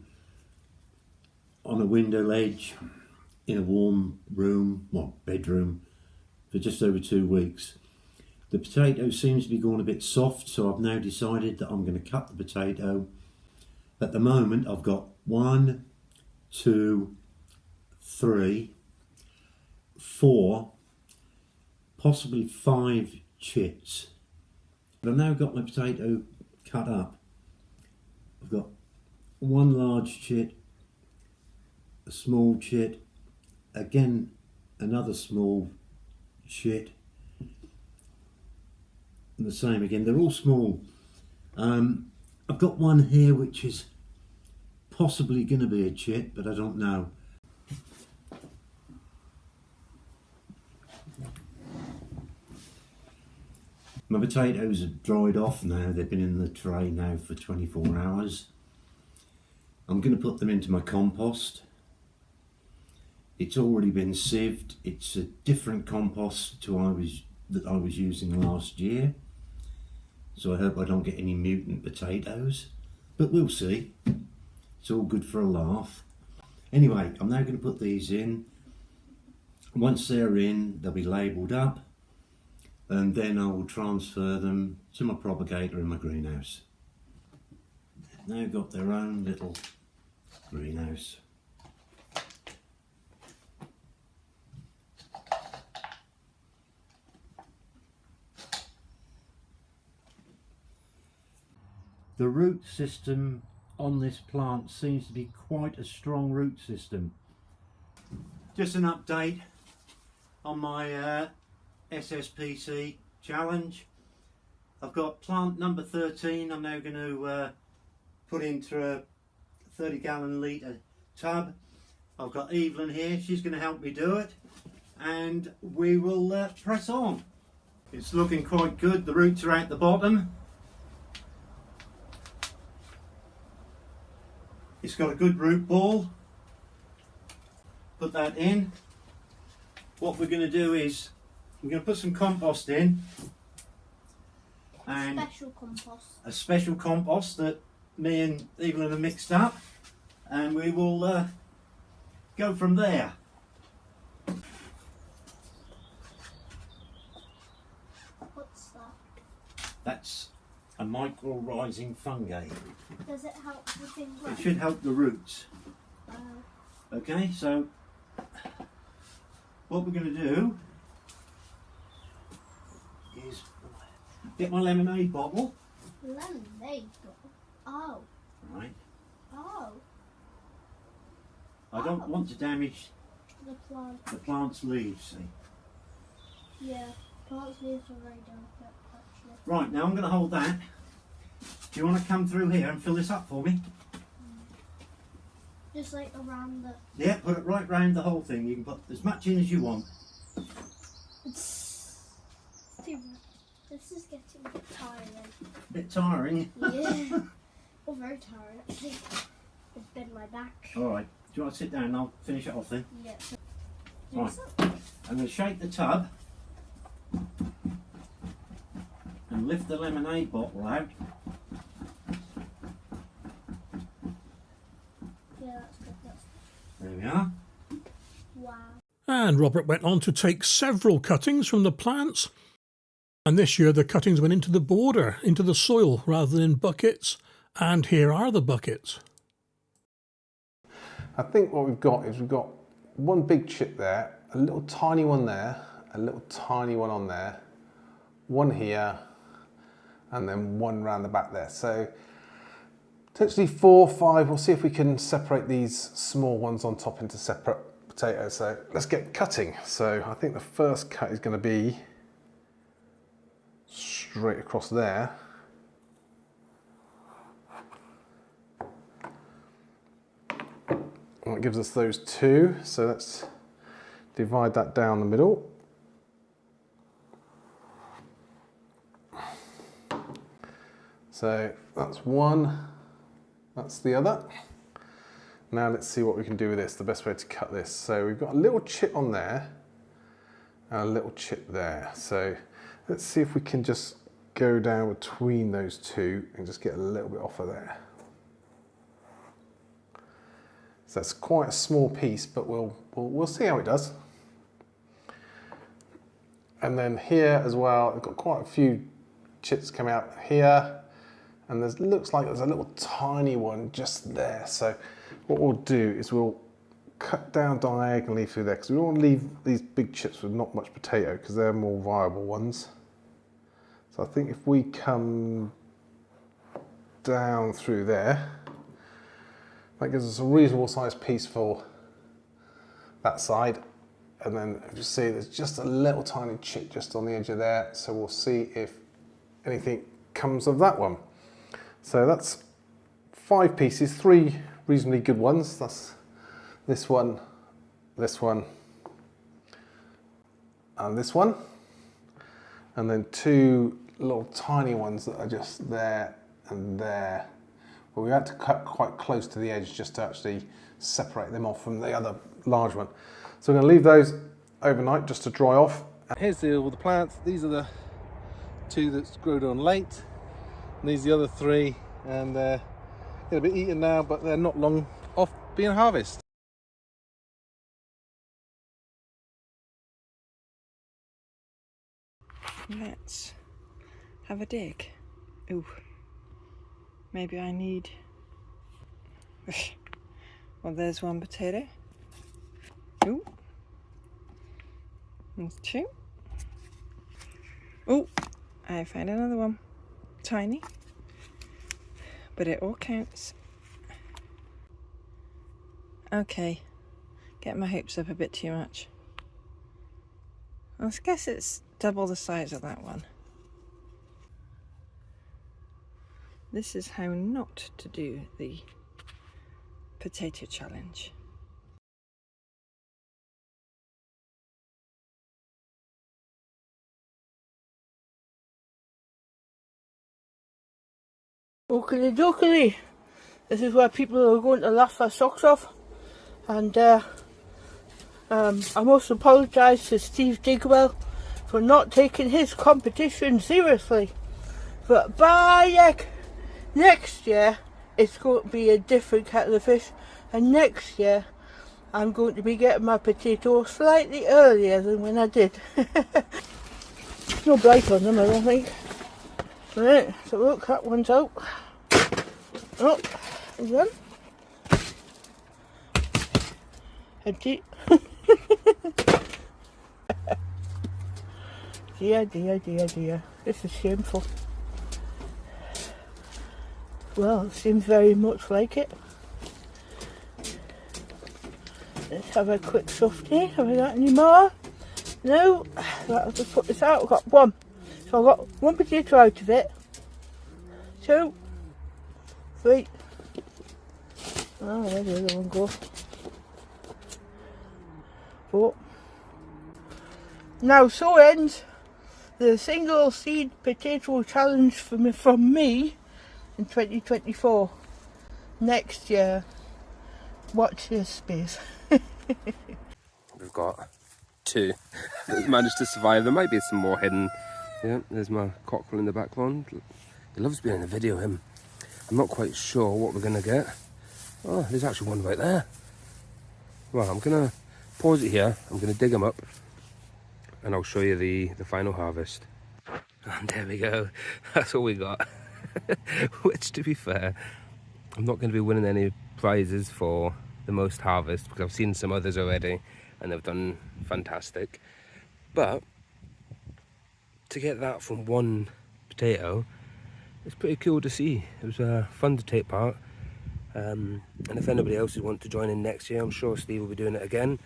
Speaker 15: on a window ledge in a warm room, well, bedroom, for just over 2 weeks. The potato seems to be going a bit soft, so I've now decided that I'm going to cut the potato. At the moment I've got 1, 2, 3, 4, possibly 5 chits. I've now got my potato cut up. I've got 1 large chit, a small chit, again another small chit, and the same again. They're all small. I've got one here which is possibly going to be a chit, but I don't know. My potatoes have dried off now. They've been in the tray now for 24 hours. I'm going to put them into my compost. It's already been sieved. It's a different compost to that I was using last year. So I hope I don't get any mutant potatoes, but we'll see. It's all good for a laugh. Anyway, I'm now going to put these in. Once they're in, they'll be labelled up, and then I will transfer them to my propagator in my greenhouse. They've now got their own little greenhouse. The root system on this plant seems to be quite a strong root system. Just an update on my SSPC challenge. I've got plant number 13 I'm now going to put into a 30 litre tub. I've got Evelyn here, she's going to help me do it, and we will press on. It's looking quite good, the roots are out the bottom. It's got a good root ball. Put that in. What we're going to do is we're going to put some compost in. And
Speaker 6: Special compost.
Speaker 15: A special compost that me and Evelyn have mixed up. And we will go from there.
Speaker 6: What's that?
Speaker 15: That's a micro-rising fungi.
Speaker 6: Does it help the thing grow?
Speaker 15: It should help the roots. Okay, so what we're going to do is get my lemonade bottle.
Speaker 6: Lemonade bottle? Oh.
Speaker 15: Right.
Speaker 6: Oh.
Speaker 15: I don't want to damage
Speaker 6: The plant.
Speaker 15: the plant's leaves, see.
Speaker 6: Yeah. Plant's leaves are very delicate, actually.
Speaker 15: Right, now I'm going to hold that. Do you want to come through here and fill this up for me?
Speaker 6: Just like around the...
Speaker 15: Yeah, put it right round the whole thing. You can put as much in as you want.
Speaker 6: It's too much. This is getting a bit tiring.
Speaker 15: Bit tiring.
Speaker 6: Yeah. Well, very tiring, actually. It's been my back.
Speaker 15: Alright, do you want to sit down and I'll finish it off then?
Speaker 6: Yeah.
Speaker 15: Right, I'm going to shake the tub and lift the lemonade bottle out.
Speaker 6: Yeah, that's good. That's good.
Speaker 15: There we are.
Speaker 6: Wow.
Speaker 1: And Robert went on to take several cuttings from the plants. And this year the cuttings went into the border, into the soil, rather than in buckets. And here are the buckets.
Speaker 16: I think what we've got is we've got one big chip there, a little tiny one there, a little tiny one on there, one here, and then one round the back there. So potentially 4 or 5. We'll see if we can separate these small ones on top into separate potatoes. So let's get cutting. So I think the first cut is going to be straight across there. That gives us those 2. So let's divide that down the middle. So that's one, that's the other. Now let's see what we can do with this, the best way to cut this. So we've got a little chip on there and a little chip there. So let's see if we can just go down between those 2 and just get a little bit off of there. So that's quite a small piece, but we'll see how it does. And then here as well, I've got quite a few chits coming out here. And there's looks like there's a little tiny one just there. So what we'll do is we'll cut down diagonally through there because we don't want to leave these big chips with not much potato because they're more viable ones. So I think if we come down through there, that gives us a reasonable sized piece for that side. And then if you see there's just a little tiny chip just on the edge of there. So we'll see if anything comes of that one. So that's 5 pieces, 3 reasonably good ones. That's this one, and this one. And then 2 little tiny ones that are just there and there. But we had to cut quite close to the edge just to actually separate them off from the other large one. So we're going to leave those overnight just to dry off. Here's all the plants. These are the 2 that's grown on late. And these are the other 3, and they're a bit eaten now, but they're not long off being harvested.
Speaker 11: Let's have a dig. Ooh, maybe I need... Well, there's 1 potato. Ooh, there's 2. Ooh, I found another one. Tiny, but it all counts. Okay, get my hopes up a bit too much. I guess it's double the size of that one. This is how not to do the potato challenge.
Speaker 17: Oakley dokily, this is where people are going to laugh their socks off, and I must apologise to Steve Digwell for not taking his competition seriously, but by next year it's going to be a different kettle of fish, and next year I'm going to be getting my potatoes slightly earlier than when I did. No blight on them, I don't think. Right, so look, that one's out. Oh, again. Empty. Dear, dear, dear, dear. This is shameful. Well, it seems very much like it. Let's have a quick softy. Have I got any more? No. Right, I'll just put this out. I've got 1. So I've got 1 potato out of it. 2, 3. Oh, where did the other one go? 4. Now, so ends the single seed potato challenge from me in 2024. Next year, watch this space.
Speaker 18: We've got 2 that managed to survive. There might be some more hidden. Yeah, there's my cockerel in the background. He loves being in the video, him. I'm not quite sure what we're going to get. Oh, there's actually one right there. Well, I'm going to pause it here. I'm going to dig them up and I'll show you the final harvest. And there we go. That's all we got. Which, to be fair, I'm not going to be winning any prizes for the most harvest because I've seen some others already and they've done fantastic. But to get that from 1 potato, it's pretty cool to see. It was fun to take part. And if anybody else wants to join in next year, I'm sure Steve will be doing it again.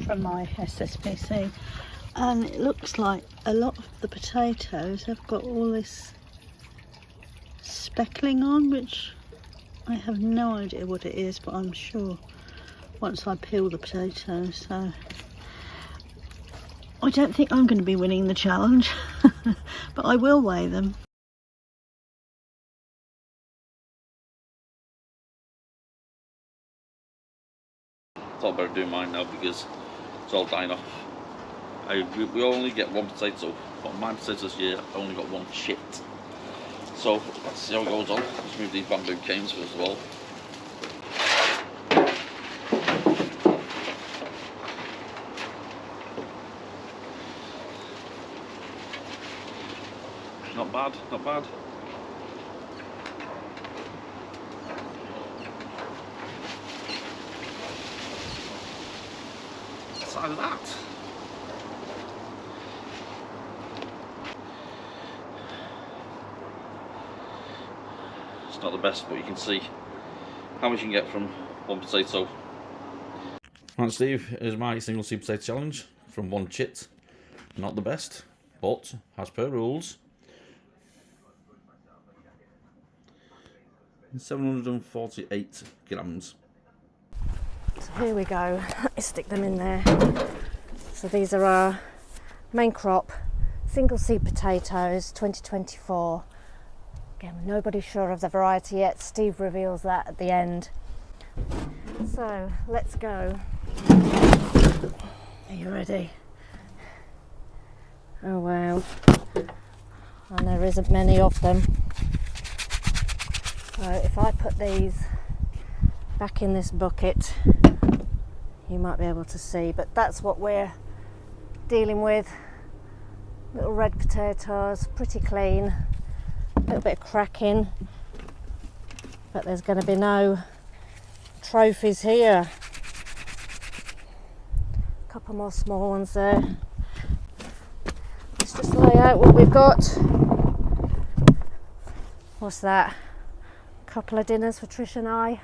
Speaker 19: From my SSPC, and it looks like a lot of the potatoes have got all this speckling on, which I have no idea what it is, but I'm sure once I peel the potatoes. So I don't think I'm going to be winning the challenge, but I will weigh them.
Speaker 10: Thought better doing mine now because it's all dying off. We only get one potato, but my potatoes this year I only got one chit. So let's see how it goes on. Let's move these bamboo canes first of all. Not bad, not bad. Side of that. It's not the best, but you can see how much you can get from one potato. Right, Steve, here's my single seed potato challenge from one chit. Not the best, but as per rules, 748 grams.
Speaker 2: So here we go. Let me stick them in there. So these are our main crop single seed potatoes 2024. Again, nobody's sure of the variety yet. Steve reveals that at the end. So let's go. Are you ready? Oh wow. And there isn't many of them. So if I put these back in this bucket, you might be able to see, but that's what we're dealing with. Little red potatoes, pretty clean, a little bit of cracking, but there's going to be no trophies here. A couple more small ones there. Let's just lay out what we've got. What's that? A couple of dinners for Tricia and I.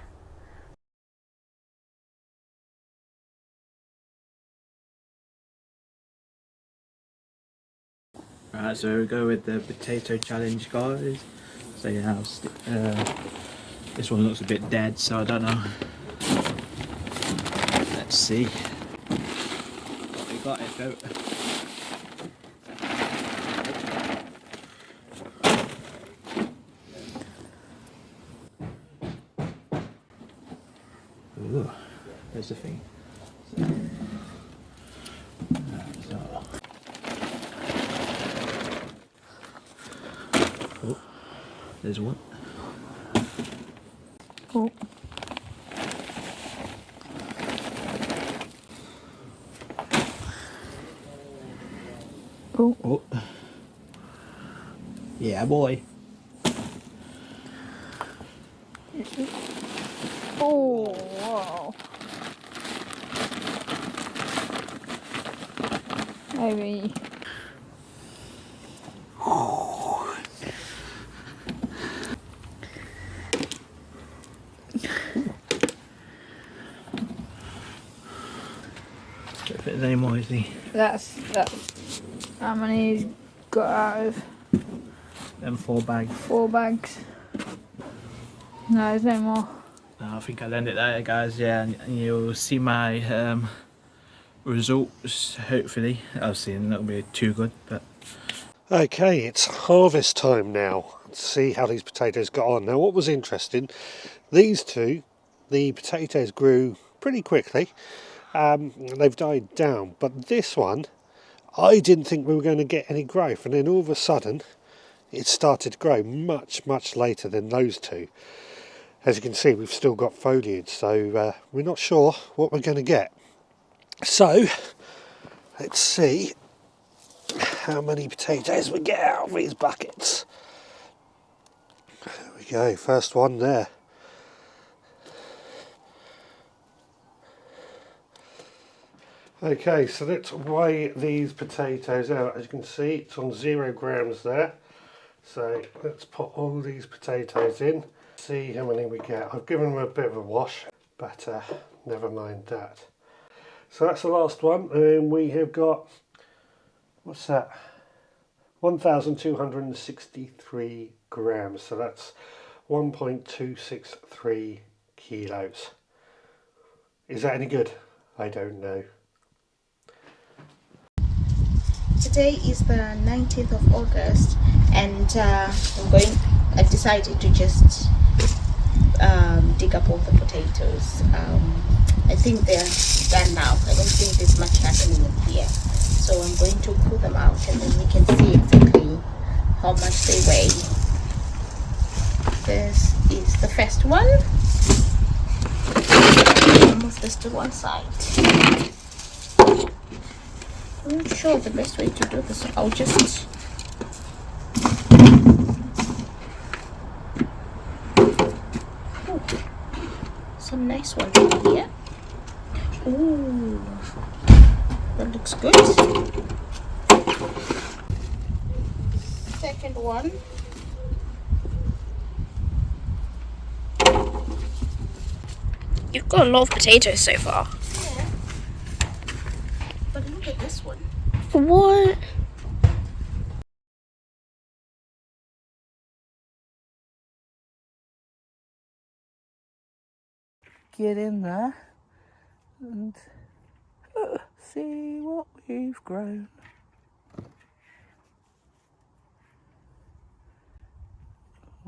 Speaker 13: Right, so we go with the potato challenge, guys. So yeah, this one looks a bit dead, so I don't know. Let's see what we got it out. Ooh, there's the thing. Oh, there's one.
Speaker 6: Oh. Oh.
Speaker 13: Oh. Yeah, boy.
Speaker 6: Oh, wow. Maybe.
Speaker 13: If there's any more, is he?
Speaker 6: That's how many he's got out of
Speaker 13: Them 4 bags.
Speaker 6: 4 bags. No, there's no more.
Speaker 13: No, I think I'll end it there, guys. Yeah, and you'll see my results. Hopefully, obviously, not be too good, but.
Speaker 20: Okay, it's harvest time now. Let's see how these potatoes got on. Now, what was interesting, these two, the potatoes grew pretty quickly. They've died down, but this one, I didn't think we were going to get any growth, and then all of a sudden, it started to grow much, much later than those two. As you can see, we've still got foliage, so we're not sure what we're going to get. So, let's see how many potatoes we get out of these buckets. There we go, first one there. Okay, so let's weigh these potatoes out. As you can see, it's on 0 grams there. So let's put all these potatoes in, see how many we get. I've given them a bit of a wash, but never mind that. So that's the last one, and we have got, what's that? 1,263 grams, so that's 1.263 kilos. Is that any good? I don't know.
Speaker 3: Today is the 19th of August, and I've decided to just dig up all the potatoes. I think they're done now. I don't think there's much happening in here, so I'm going to pull them out and then we can see exactly how much they weigh. This is the first one. I'll move this to one side. I'm not sure the best way to do this. I'll just some nice ones in here. Ooh, that looks good. Second one.
Speaker 6: You've got a lot of potatoes so far.
Speaker 3: Yeah. But look at this one.
Speaker 6: What?
Speaker 17: Get in there and see what we've grown.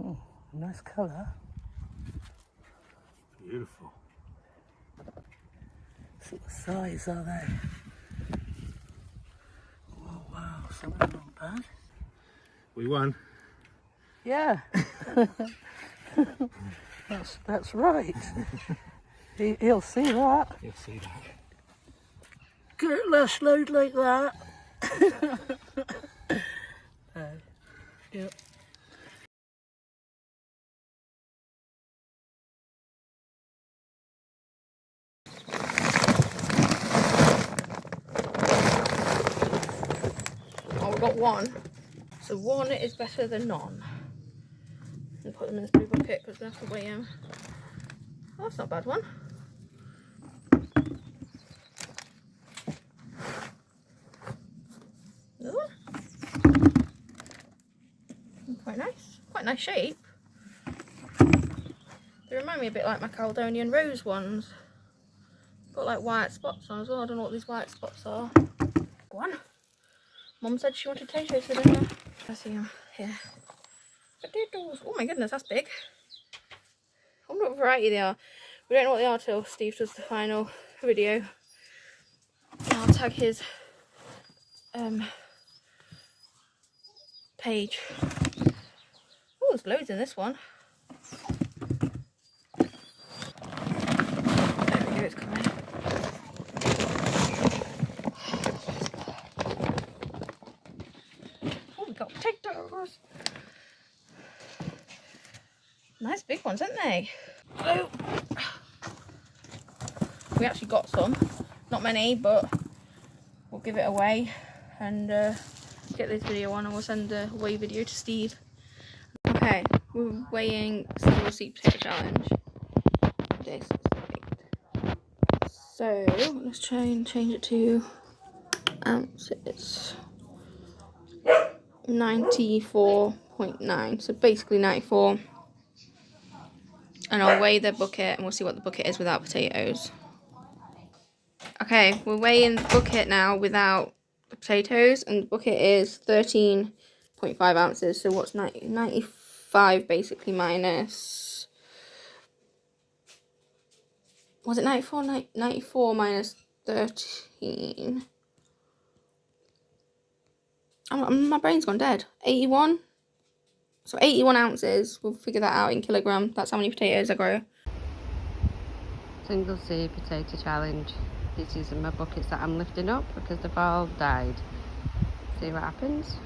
Speaker 17: Oh, nice colour.
Speaker 20: Beautiful.
Speaker 17: See what size are they? Oh wow, some of them not bad.
Speaker 20: We won.
Speaker 17: Yeah. that's right. He'll see that.
Speaker 20: You'll see that.
Speaker 17: Get less load like that. Yep.
Speaker 6: Oh, we've got one. So one is better than none. I'll put them in this blue bucket because we have to weigh them. Oh, that's not a bad one. Another one. Quite nice. Quite nice shape. They remind me a bit like my Caledonian rose ones. Got like white spots on as well. I don't know what these white spots are. Go on. Mum said she wanted potatoes for dinner. I see them here. Potatoes. Oh my goodness, that's big. I wonder what variety they are. We don't know what they are till Steve does the final video. I'll tag his page. Oh, there's loads in this one. There we go, it's coming. Oh, we got potatoes. Nice big ones, aren't they? Oh. We actually got some. Not many, but we'll give it away and get this video on, and we'll send a weigh video to Steve. Okay, we're weighing single seed potato challenge. This is big. So let's try and change it to ounces. 94.9, so basically 94. And I'll weigh the bucket and we'll see what the bucket is without potatoes. Okay, we're weighing the bucket now without the potatoes, and the bucket is 13.5 ounces. So what's 95 basically minus... Was it 94? 94 minus 13. My brain's gone dead. 81? So 81 ounces. We'll figure that out in kilograms. That's how many potatoes I grow.
Speaker 11: Single seed potato challenge. These are my buckets that I'm lifting up because they've all died. See what happens.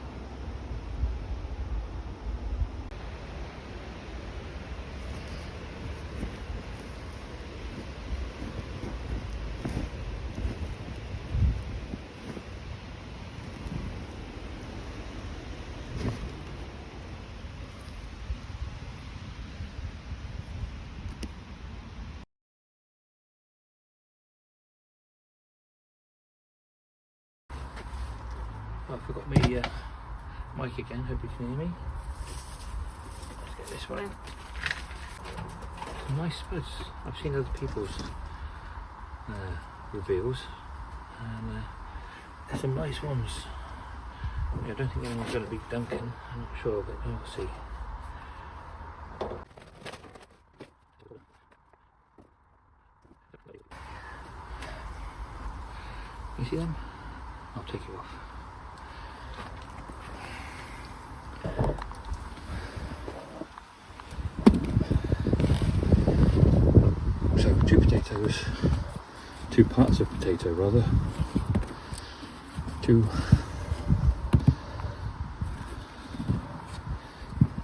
Speaker 13: Oh, I forgot my mic again, hope you can hear me. Let's get this one in. Some nice spuds. I've seen other people's reveals, and there's some nice ones. Yeah, I don't think anyone's going to beat Duncan. I'm not sure, but we'll see. You see them? I'll take you off. So, 2 potatoes. 2 parts of potato, rather. 2.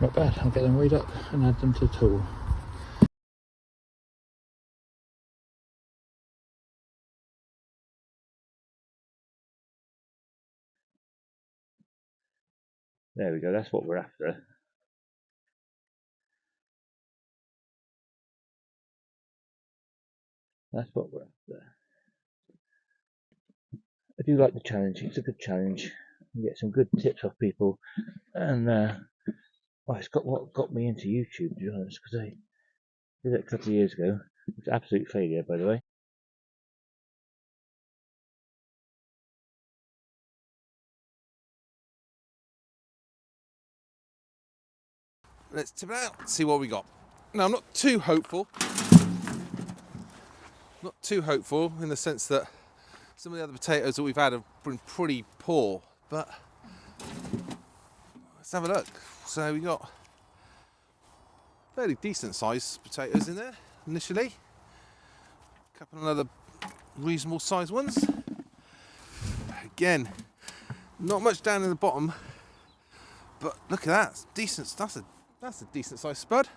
Speaker 13: Not bad. I'll get them weighed up and add them to the tool. There we go, that's what we're after. That's what we're after. I do like the challenge, it's a good challenge. You get some good tips off people. And well, it's got what got me into YouTube, to be honest, because I did it a couple of years ago. It's an absolute failure, by the way.
Speaker 16: Let's tip it out, see what we got. Now, I'm not too hopeful. Not too hopeful in the sense that some of the other potatoes that we've had have been pretty poor, but let's have a look. So we got fairly decent sized potatoes in there initially. A couple of other reasonable sized ones. Again, not much down in the bottom, but look at that, it's decent. That's a decent sized spud.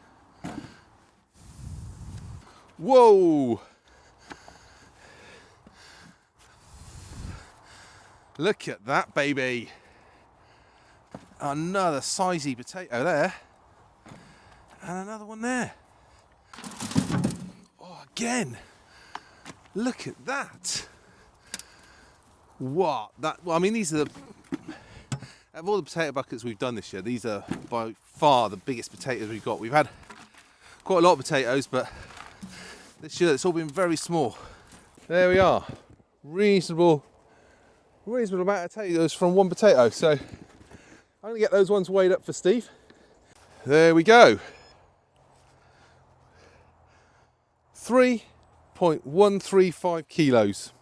Speaker 16: Whoa! Look at that, baby. Another sizey potato there. And another one there. Oh, again. Look at that. What? Well, I mean, these are the... Of all the potato buckets we've done this year, these are by far the biggest potatoes we've got. We've had quite a lot of potatoes, but this year it's all been very small. There we are. Reasonable amount of potatoes from one potato. So I'm going to get those ones weighed up for Steve. There we go. 3.135 kilos.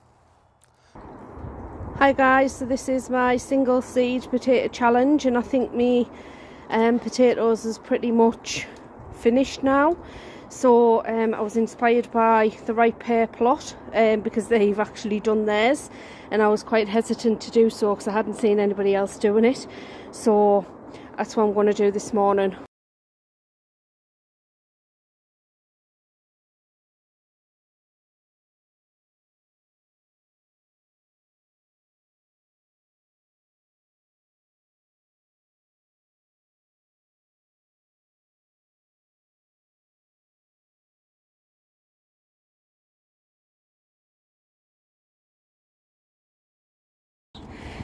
Speaker 2: Hi guys, so this is my single seed potato challenge, and I think me potatoes is pretty much finished now. So I was inspired by the right Pear plot because they've actually done theirs, and I was quite hesitant to do so because I hadn't seen anybody else doing it. So that's what I'm going to do this morning.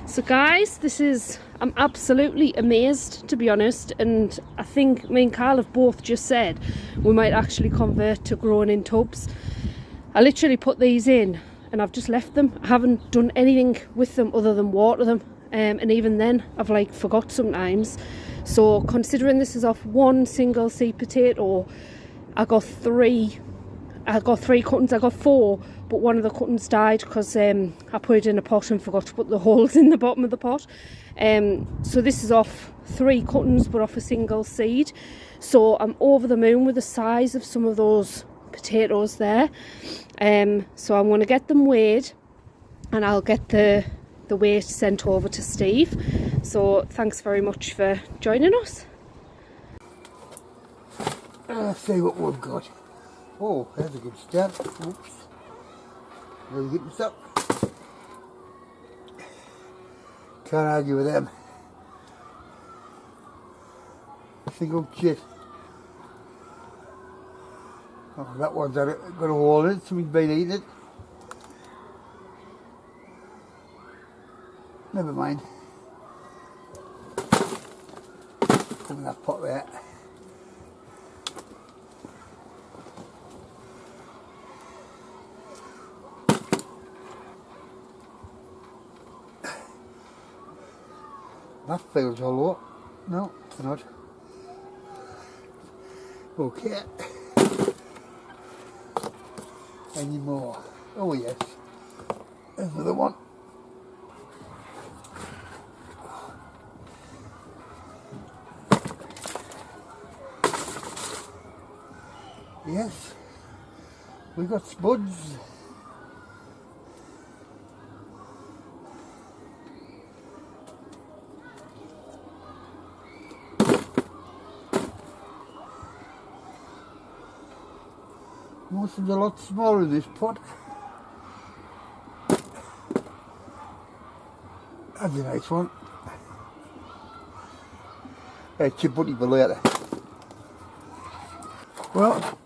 Speaker 2: So guys, I'm absolutely amazed, to be honest, and I think me and Carl have both just said we might actually convert to growing in tubs. I literally put these in and I've just left them. I haven't done anything with them other than water them, and even then I've like forgot sometimes. So considering this is off one single seed potato, I got three cuttings. I got 4, but one of the cuttings died because I put it in a pot and forgot to put the holes in the bottom of the pot. So this is off 3 cuttings but off a single seed. So I'm over the moon with the size of some of those potatoes there. So I'm going to get them weighed and I'll get the weight sent over to Steve. So thanks very much for joining us.
Speaker 4: Let's see what we've got. Oh, that's a good start. Oops. Really getting stuck. Can't argue with them. Single chit. Oh, that one's got a hole in it, somebody's been eating it. Never mind. Put in that pot there. That feels hollow. No, it's not. Okay. Any more? Oh yes. There's another one. Yes. We've got spuds. Most of them a lot smaller in this pot. That's a nice one. It's your buddy for later. Well,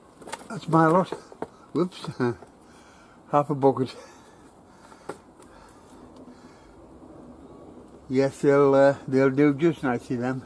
Speaker 4: that's my lot. Whoops. Half a bucket. Yes, they'll do just nicely then.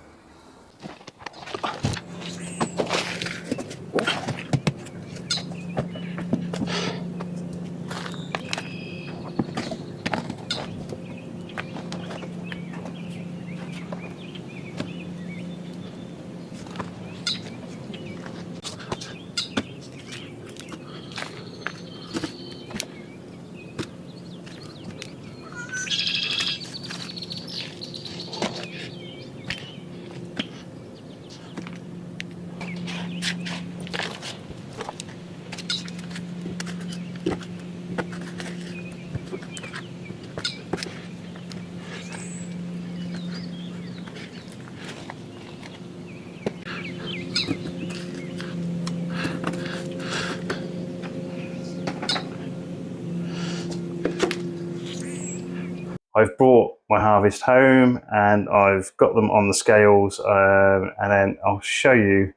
Speaker 8: I've brought my harvest home and I've got them on the scales, and then I'll show you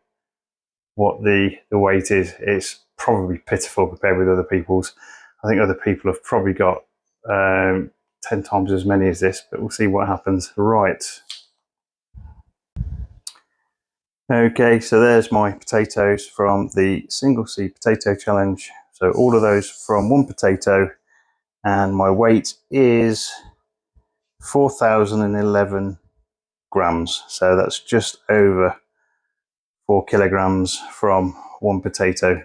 Speaker 8: what the weight is. It's probably pitiful compared with other people's. I think other people have probably got 10 times as many as this, but we'll see what happens. Right. Okay, so there's my potatoes from the single seed potato challenge. So all of those from one potato, and my weight is 4,011 grams. So that's just over 4 kilograms from one potato.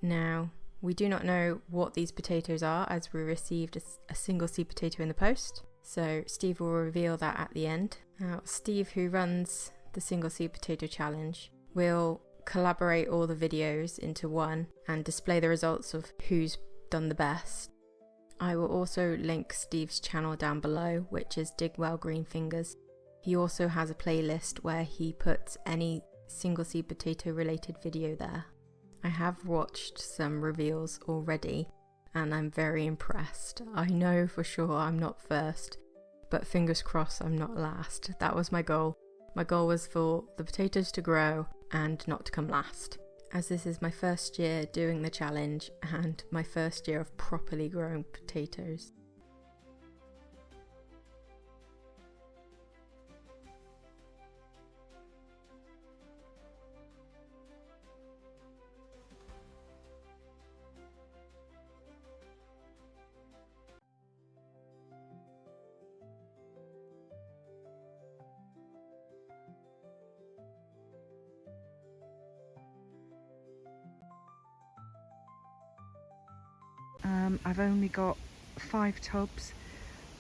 Speaker 11: Now, we do not know what these potatoes are, as we received a single seed potato in the post. So Steve will reveal that at the end. Now, Steve, who runs the single seed potato challenge, will collaborate all the videos into one and display the results of who's done the best. I will also link Steve's channel down below, which is Digwell Green Fingers. He also has a playlist where he puts any single seed potato related video there. I have watched some reveals already and I'm very impressed. I know for sure I'm not first, but fingers crossed I'm not last. That was my goal. My goal was for the potatoes to grow and not to come last. As this is my first year doing the challenge and my first year of properly growing potatoes.
Speaker 2: I've only got 5 tubs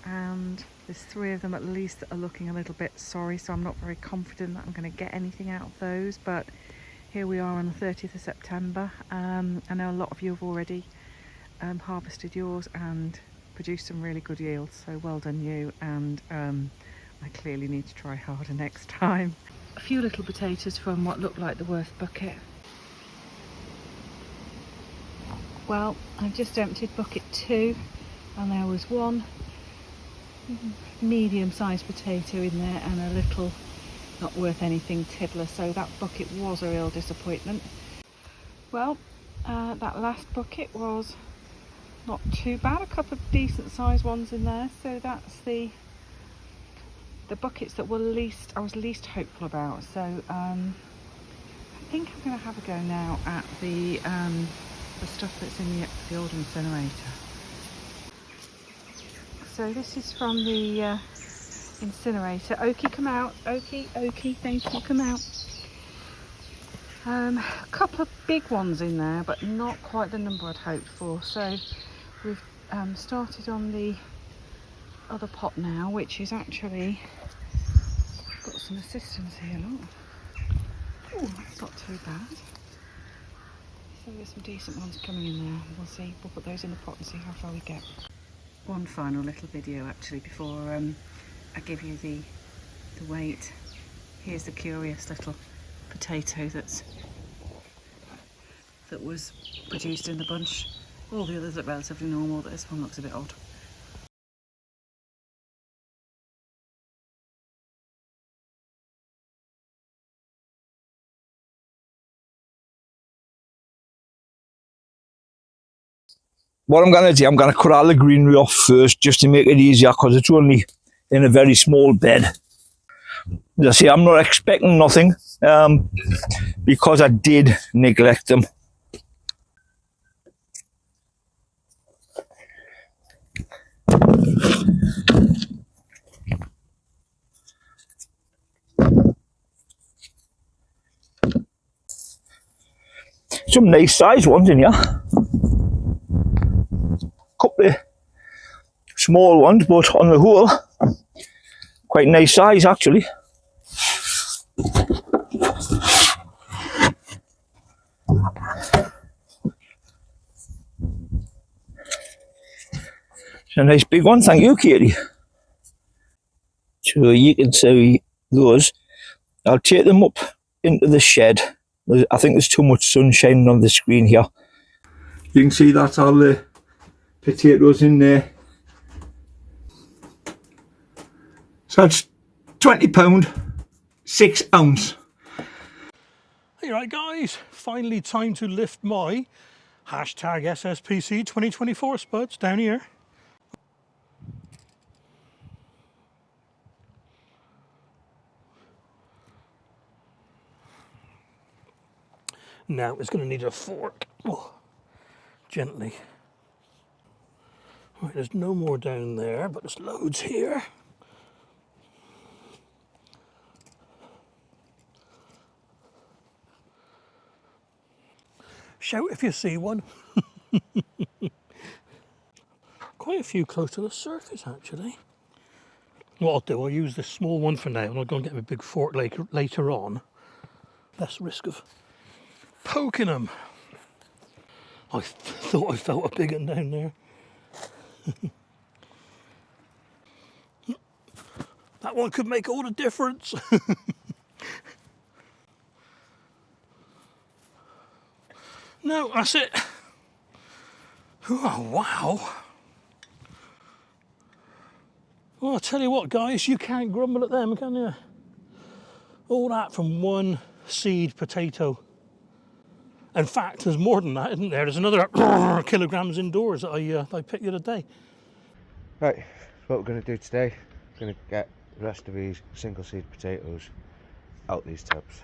Speaker 2: and there's 3 of them at least that are looking a little bit sorry, so I'm not very confident that I'm going to get anything out of those, but here we are on the 30th of September. I know a lot of you have already harvested yours and produced some really good yields, so well done you, and I clearly need to try harder next time. A few little potatoes from what looked like the worst bucket. Well, I've just emptied bucket 2 and there was one medium-sized potato in there and a little not worth anything tiddler, so that bucket was a real disappointment. Well, that last bucket was not too bad, a couple of decent sized ones in there, so that's the buckets that were I was least hopeful about. So I think I'm going to have a go now at the stuff that's in the old incinerator. So this is from the
Speaker 21: incinerator. Okie, come out. Okie, Okie, thank you, come out. A couple of big ones in there, but not quite the number I'd hoped for. So we've started on the other pot now, which is actually got some assistance here. Look. Oh, that's not too bad. So there's some decent ones coming in there. We'll see. We'll put those in the pot and see how far we get. One final little video actually before I give you the weight. Here's the curious little potato that was produced in the bunch. All the others look relatively normal, but this one looks a bit odd.
Speaker 9: What I'm going to do, I'm going to cut all the greenery off first just to make it easier because it's only in a very small bed. As I say, I'm not expecting nothing because I did neglect them. Some nice sized ones in here. Couple of small ones, but on the whole, quite nice size actually. It's a nice big one, thank you, Katie. So you can see those. I'll take them up into the shed. I think there's too much sun shining on the screen here. You can see that's all the potatoes in there. So that's £20, 6 ounce.
Speaker 1: Hey, right guys, finally time to lift my hashtag SSPC2024 spuds down here. Now it's going to need a fork. Oh, gently. Right, there's no more down there, but there's loads here. Shout if you see one. Quite a few close to the surface actually. What I'll do, I'll use this small one for now and I'll go and get my big fork later on. Less risk of poking them. I thought I felt a big one down there. That one could make all the difference. No, that's it. Oh, wow. Well, I'll tell you what, guys, you can't grumble at them, can you? All that from one seed potato. In fact, there's more than that, isn't there? There's another kilograms indoors that I picked the other day.
Speaker 5: Right, what we're going to do today, we're going to get the rest of these single seed potatoes out these tubs.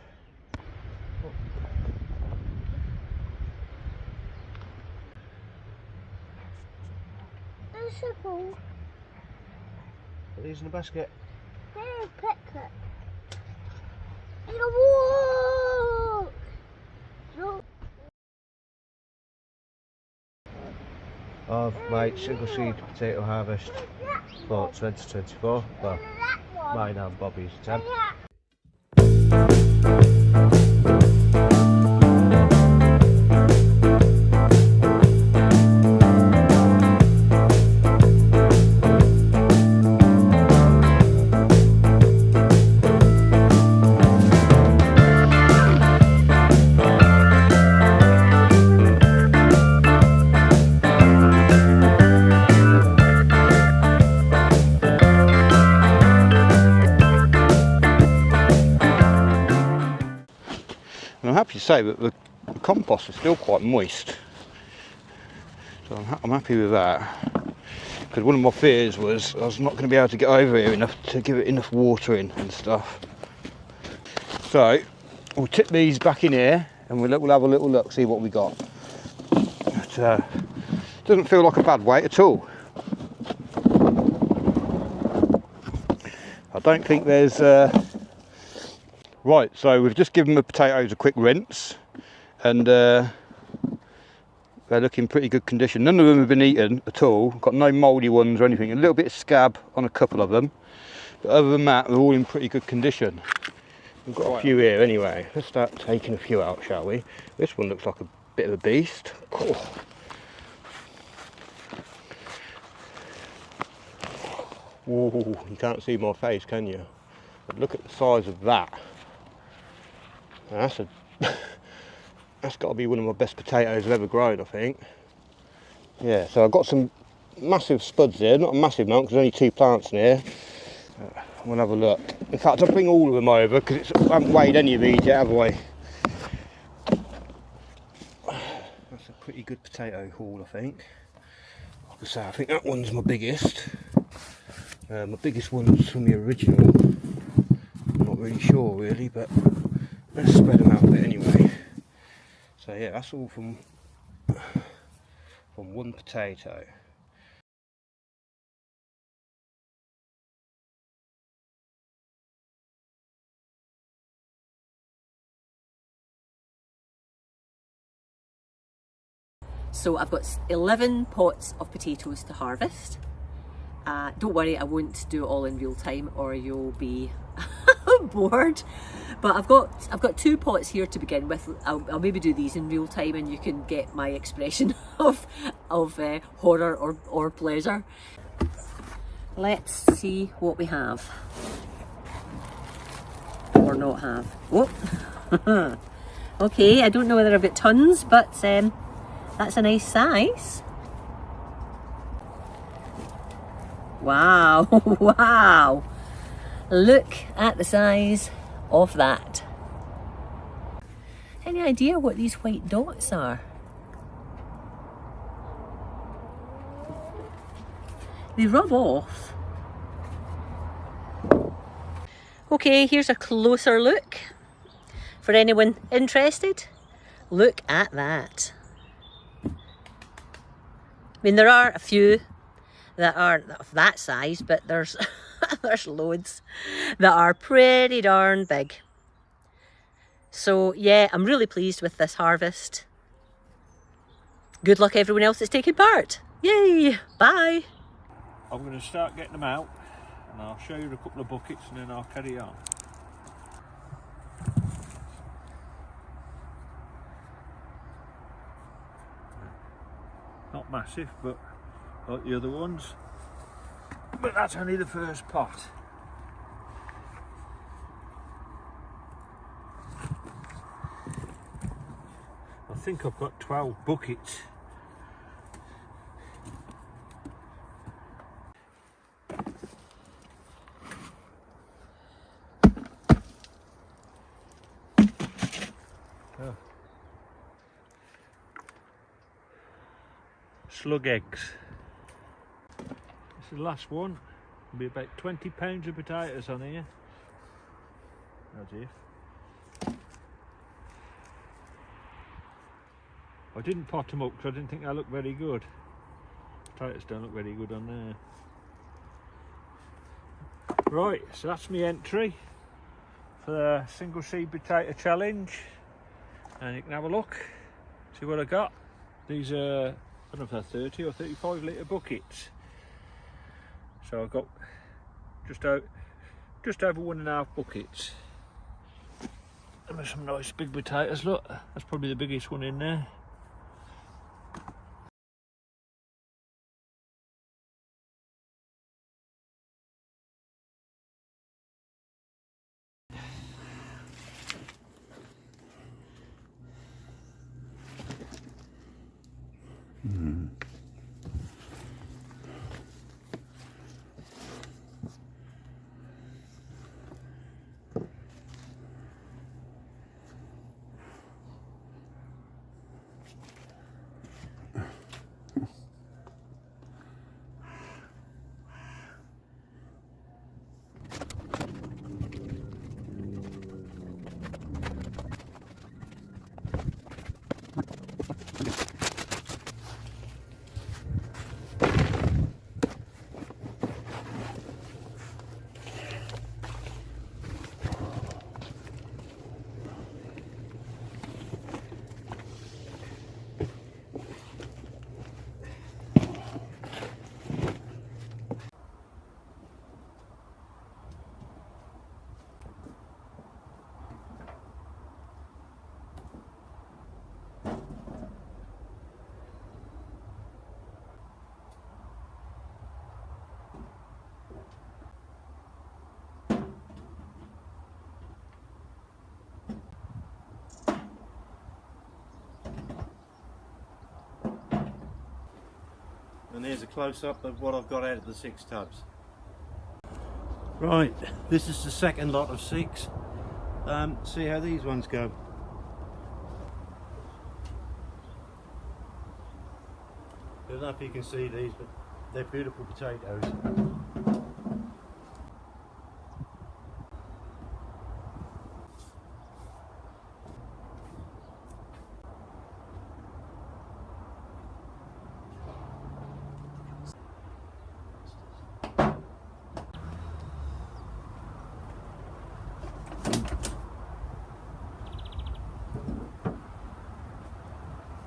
Speaker 5: Put these in the basket. Of my single seed potato harvest for 2024. Well, mine and Bobby's attempt.
Speaker 14: And I'm happy to say that the compost is still quite moist, so I'm happy with that, because one of my fears was I was not going to be able to get over here enough to give it enough water in and stuff. So we'll tip these back in here and we'll have a little look, see what we got. But, doesn't feel like a bad weight at all. don't think there's... Right, so we've just given the potatoes a quick rinse, and they're looking pretty good condition. None of them have been eaten at all, got no mouldy ones or anything. A little bit of scab on a couple of them, but other than that, they're all in pretty good condition. We've got a few here anyway. Let's start taking a few out, shall we? This one looks like a bit of a beast. Oh. Whoa, you can't see my face, can you? But look at the size of that. That's got to be one of my best potatoes I've ever grown, I think. Yeah, so I've got some massive spuds here, not a massive amount because there's only 2 plants in here. We'll have a look. In fact, I'll bring all of them over because I haven't weighed any of these yet, have we? That's a pretty good potato haul, I think. Like I say, I think that one's my biggest. My biggest one's from the original. I'm not really sure, really, but let's spread them out a bit anyway. So yeah, that's all from one potato.
Speaker 12: So I've got 11 pots of potatoes to harvest. Don't worry, I won't do it all in real time or you'll be bored. But I've got 2 pots here to begin with. I'll maybe do these in real time and you can get my expression of horror or pleasure. Let's see what we have. Or not have. Whoop. Okay, I don't know whether I've got tons, but that's a nice size. Wow, wow. Look at the size of that. Any idea what these white dots are? They rub off. Okay, here's a closer look. For anyone interested, look at that. I mean, there are a few that aren't of that size, but there's there's loads that are pretty darn big. So yeah, I'm really pleased with this harvest. Good luck everyone else that's taking part. Yay! Bye!
Speaker 9: I'm going to start getting them out and I'll show you a couple of buckets and then I'll carry on. Not massive, but like the other ones. But that's only the first pot. I think I've got 12 buckets. Oh. Slug eggs. This is the last one. There'll be about 20 pounds of potatoes on here. As if. I didn't pot them up because I didn't think they looked very good. Potatoes don't look very good on there. Right, so that's my entry for the single seed potato challenge. And you can have a look, see what I got. These are, I don't know if they're 30 or 35 litre buckets. So I've got just over 1.5 buckets. And there's some nice big potatoes, look. That's probably the biggest one in there.
Speaker 15: And there's a close-up of what I've got out of the 6 tubs. Right, this is the second lot of 6. See how these ones go. I don't know if you can see these, but they're beautiful potatoes.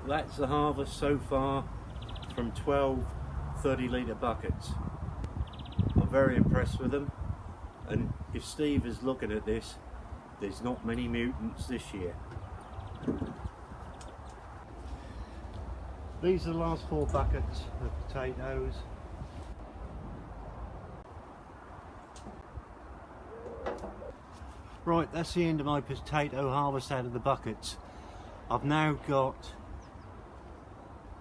Speaker 15: That's the harvest so far from 12 30-litre buckets. I'm very impressed with them, and if Steve is looking at this, there's not many mutants this year. These are the last 4 buckets of potatoes. Right, that's the end of my potato harvest out of the buckets. I've now got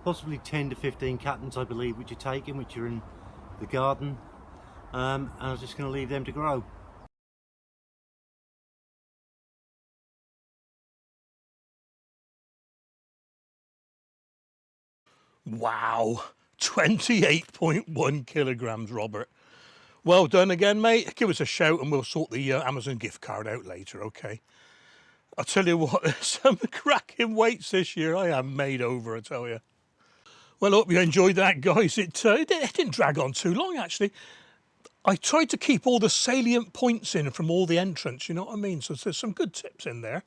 Speaker 15: possibly 10 to 15 cuttings, I believe, which are taken, which are in the garden, and I'm just going to leave them to grow.
Speaker 1: Wow, 28.1 kilograms, Robert. Well done again, mate. Give us a shout and we'll sort the Amazon gift card out later, okay? I'll tell you what, there's some cracking weights this year. I am made over, I tell you. Well, I hope you enjoyed that, guys. It didn't drag on too long, actually. I tried to keep all the salient points in from all the entrants, you know what I mean? So there's some good tips in there.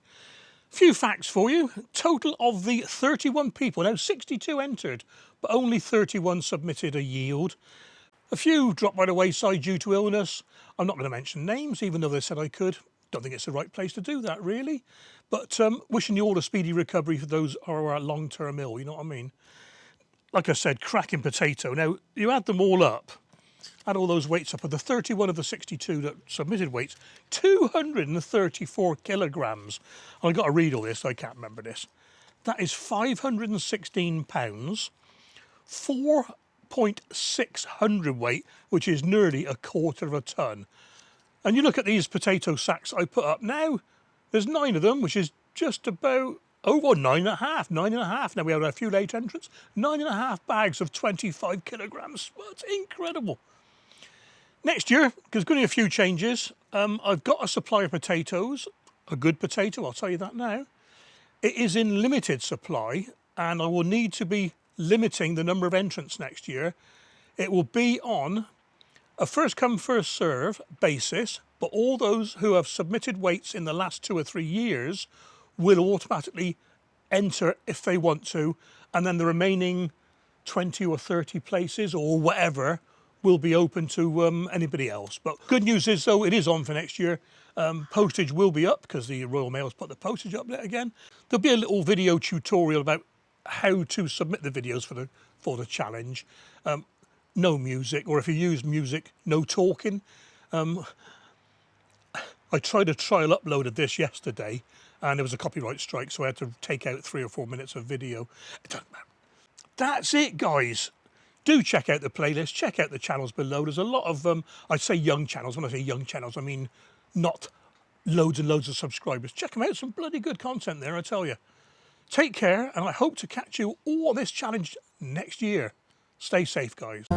Speaker 1: Few facts for you. Total of the 31 people, now 62 entered, but only 31 submitted a yield. A few dropped by the wayside due to illness. I'm not going to mention names, even though they said I could. Don't think it's the right place to do that, really. But wishing you all a speedy recovery for those who are long-term ill, you know what I mean? Like I said, cracking potato. Now, you add them all up, add all those weights up, of the 31 of the 62 that submitted weights, 234 kilograms. And I've got to read all this, so I can't remember this. That is 516 pounds, 4.6 hundredweight, which is nearly a quarter of a tonne. And you look at these potato sacks I put up now, there's 9 of them, which is just about, oh, well, 9.5. Now we have a few late entrants. 9.5 bags of 25 kilograms. Well, it's incredible. Next year, there's going to be a few changes. I've got a supply of potatoes, a good potato, I'll tell you that now. It is in limited supply, and I will need to be limiting the number of entrants next year. It will be on a first come first serve basis, but all those who have submitted weights in the last 2 or 3 years will automatically enter if they want to, and then the remaining 20 or 30 places or whatever will be open to anybody else. But good news is, though, it is on for next year. Postage will be up because the Royal Mail's put the postage up there again. There'll be a little video tutorial about how to submit the videos for the challenge. No music, or if you use music, no talking. I tried a trial upload of this yesterday and there was a copyright strike, so I had to take out 3 or 4 minutes of video. It doesn't matter. That's it, guys. Do check out the playlist, check out the channels below. There's a lot of, I say young channels. When I say young channels, I mean not loads and loads of subscribers. Check them out, some bloody good content there, I tell you. Take care, and I hope to catch you all on this challenge next year. Stay safe, guys.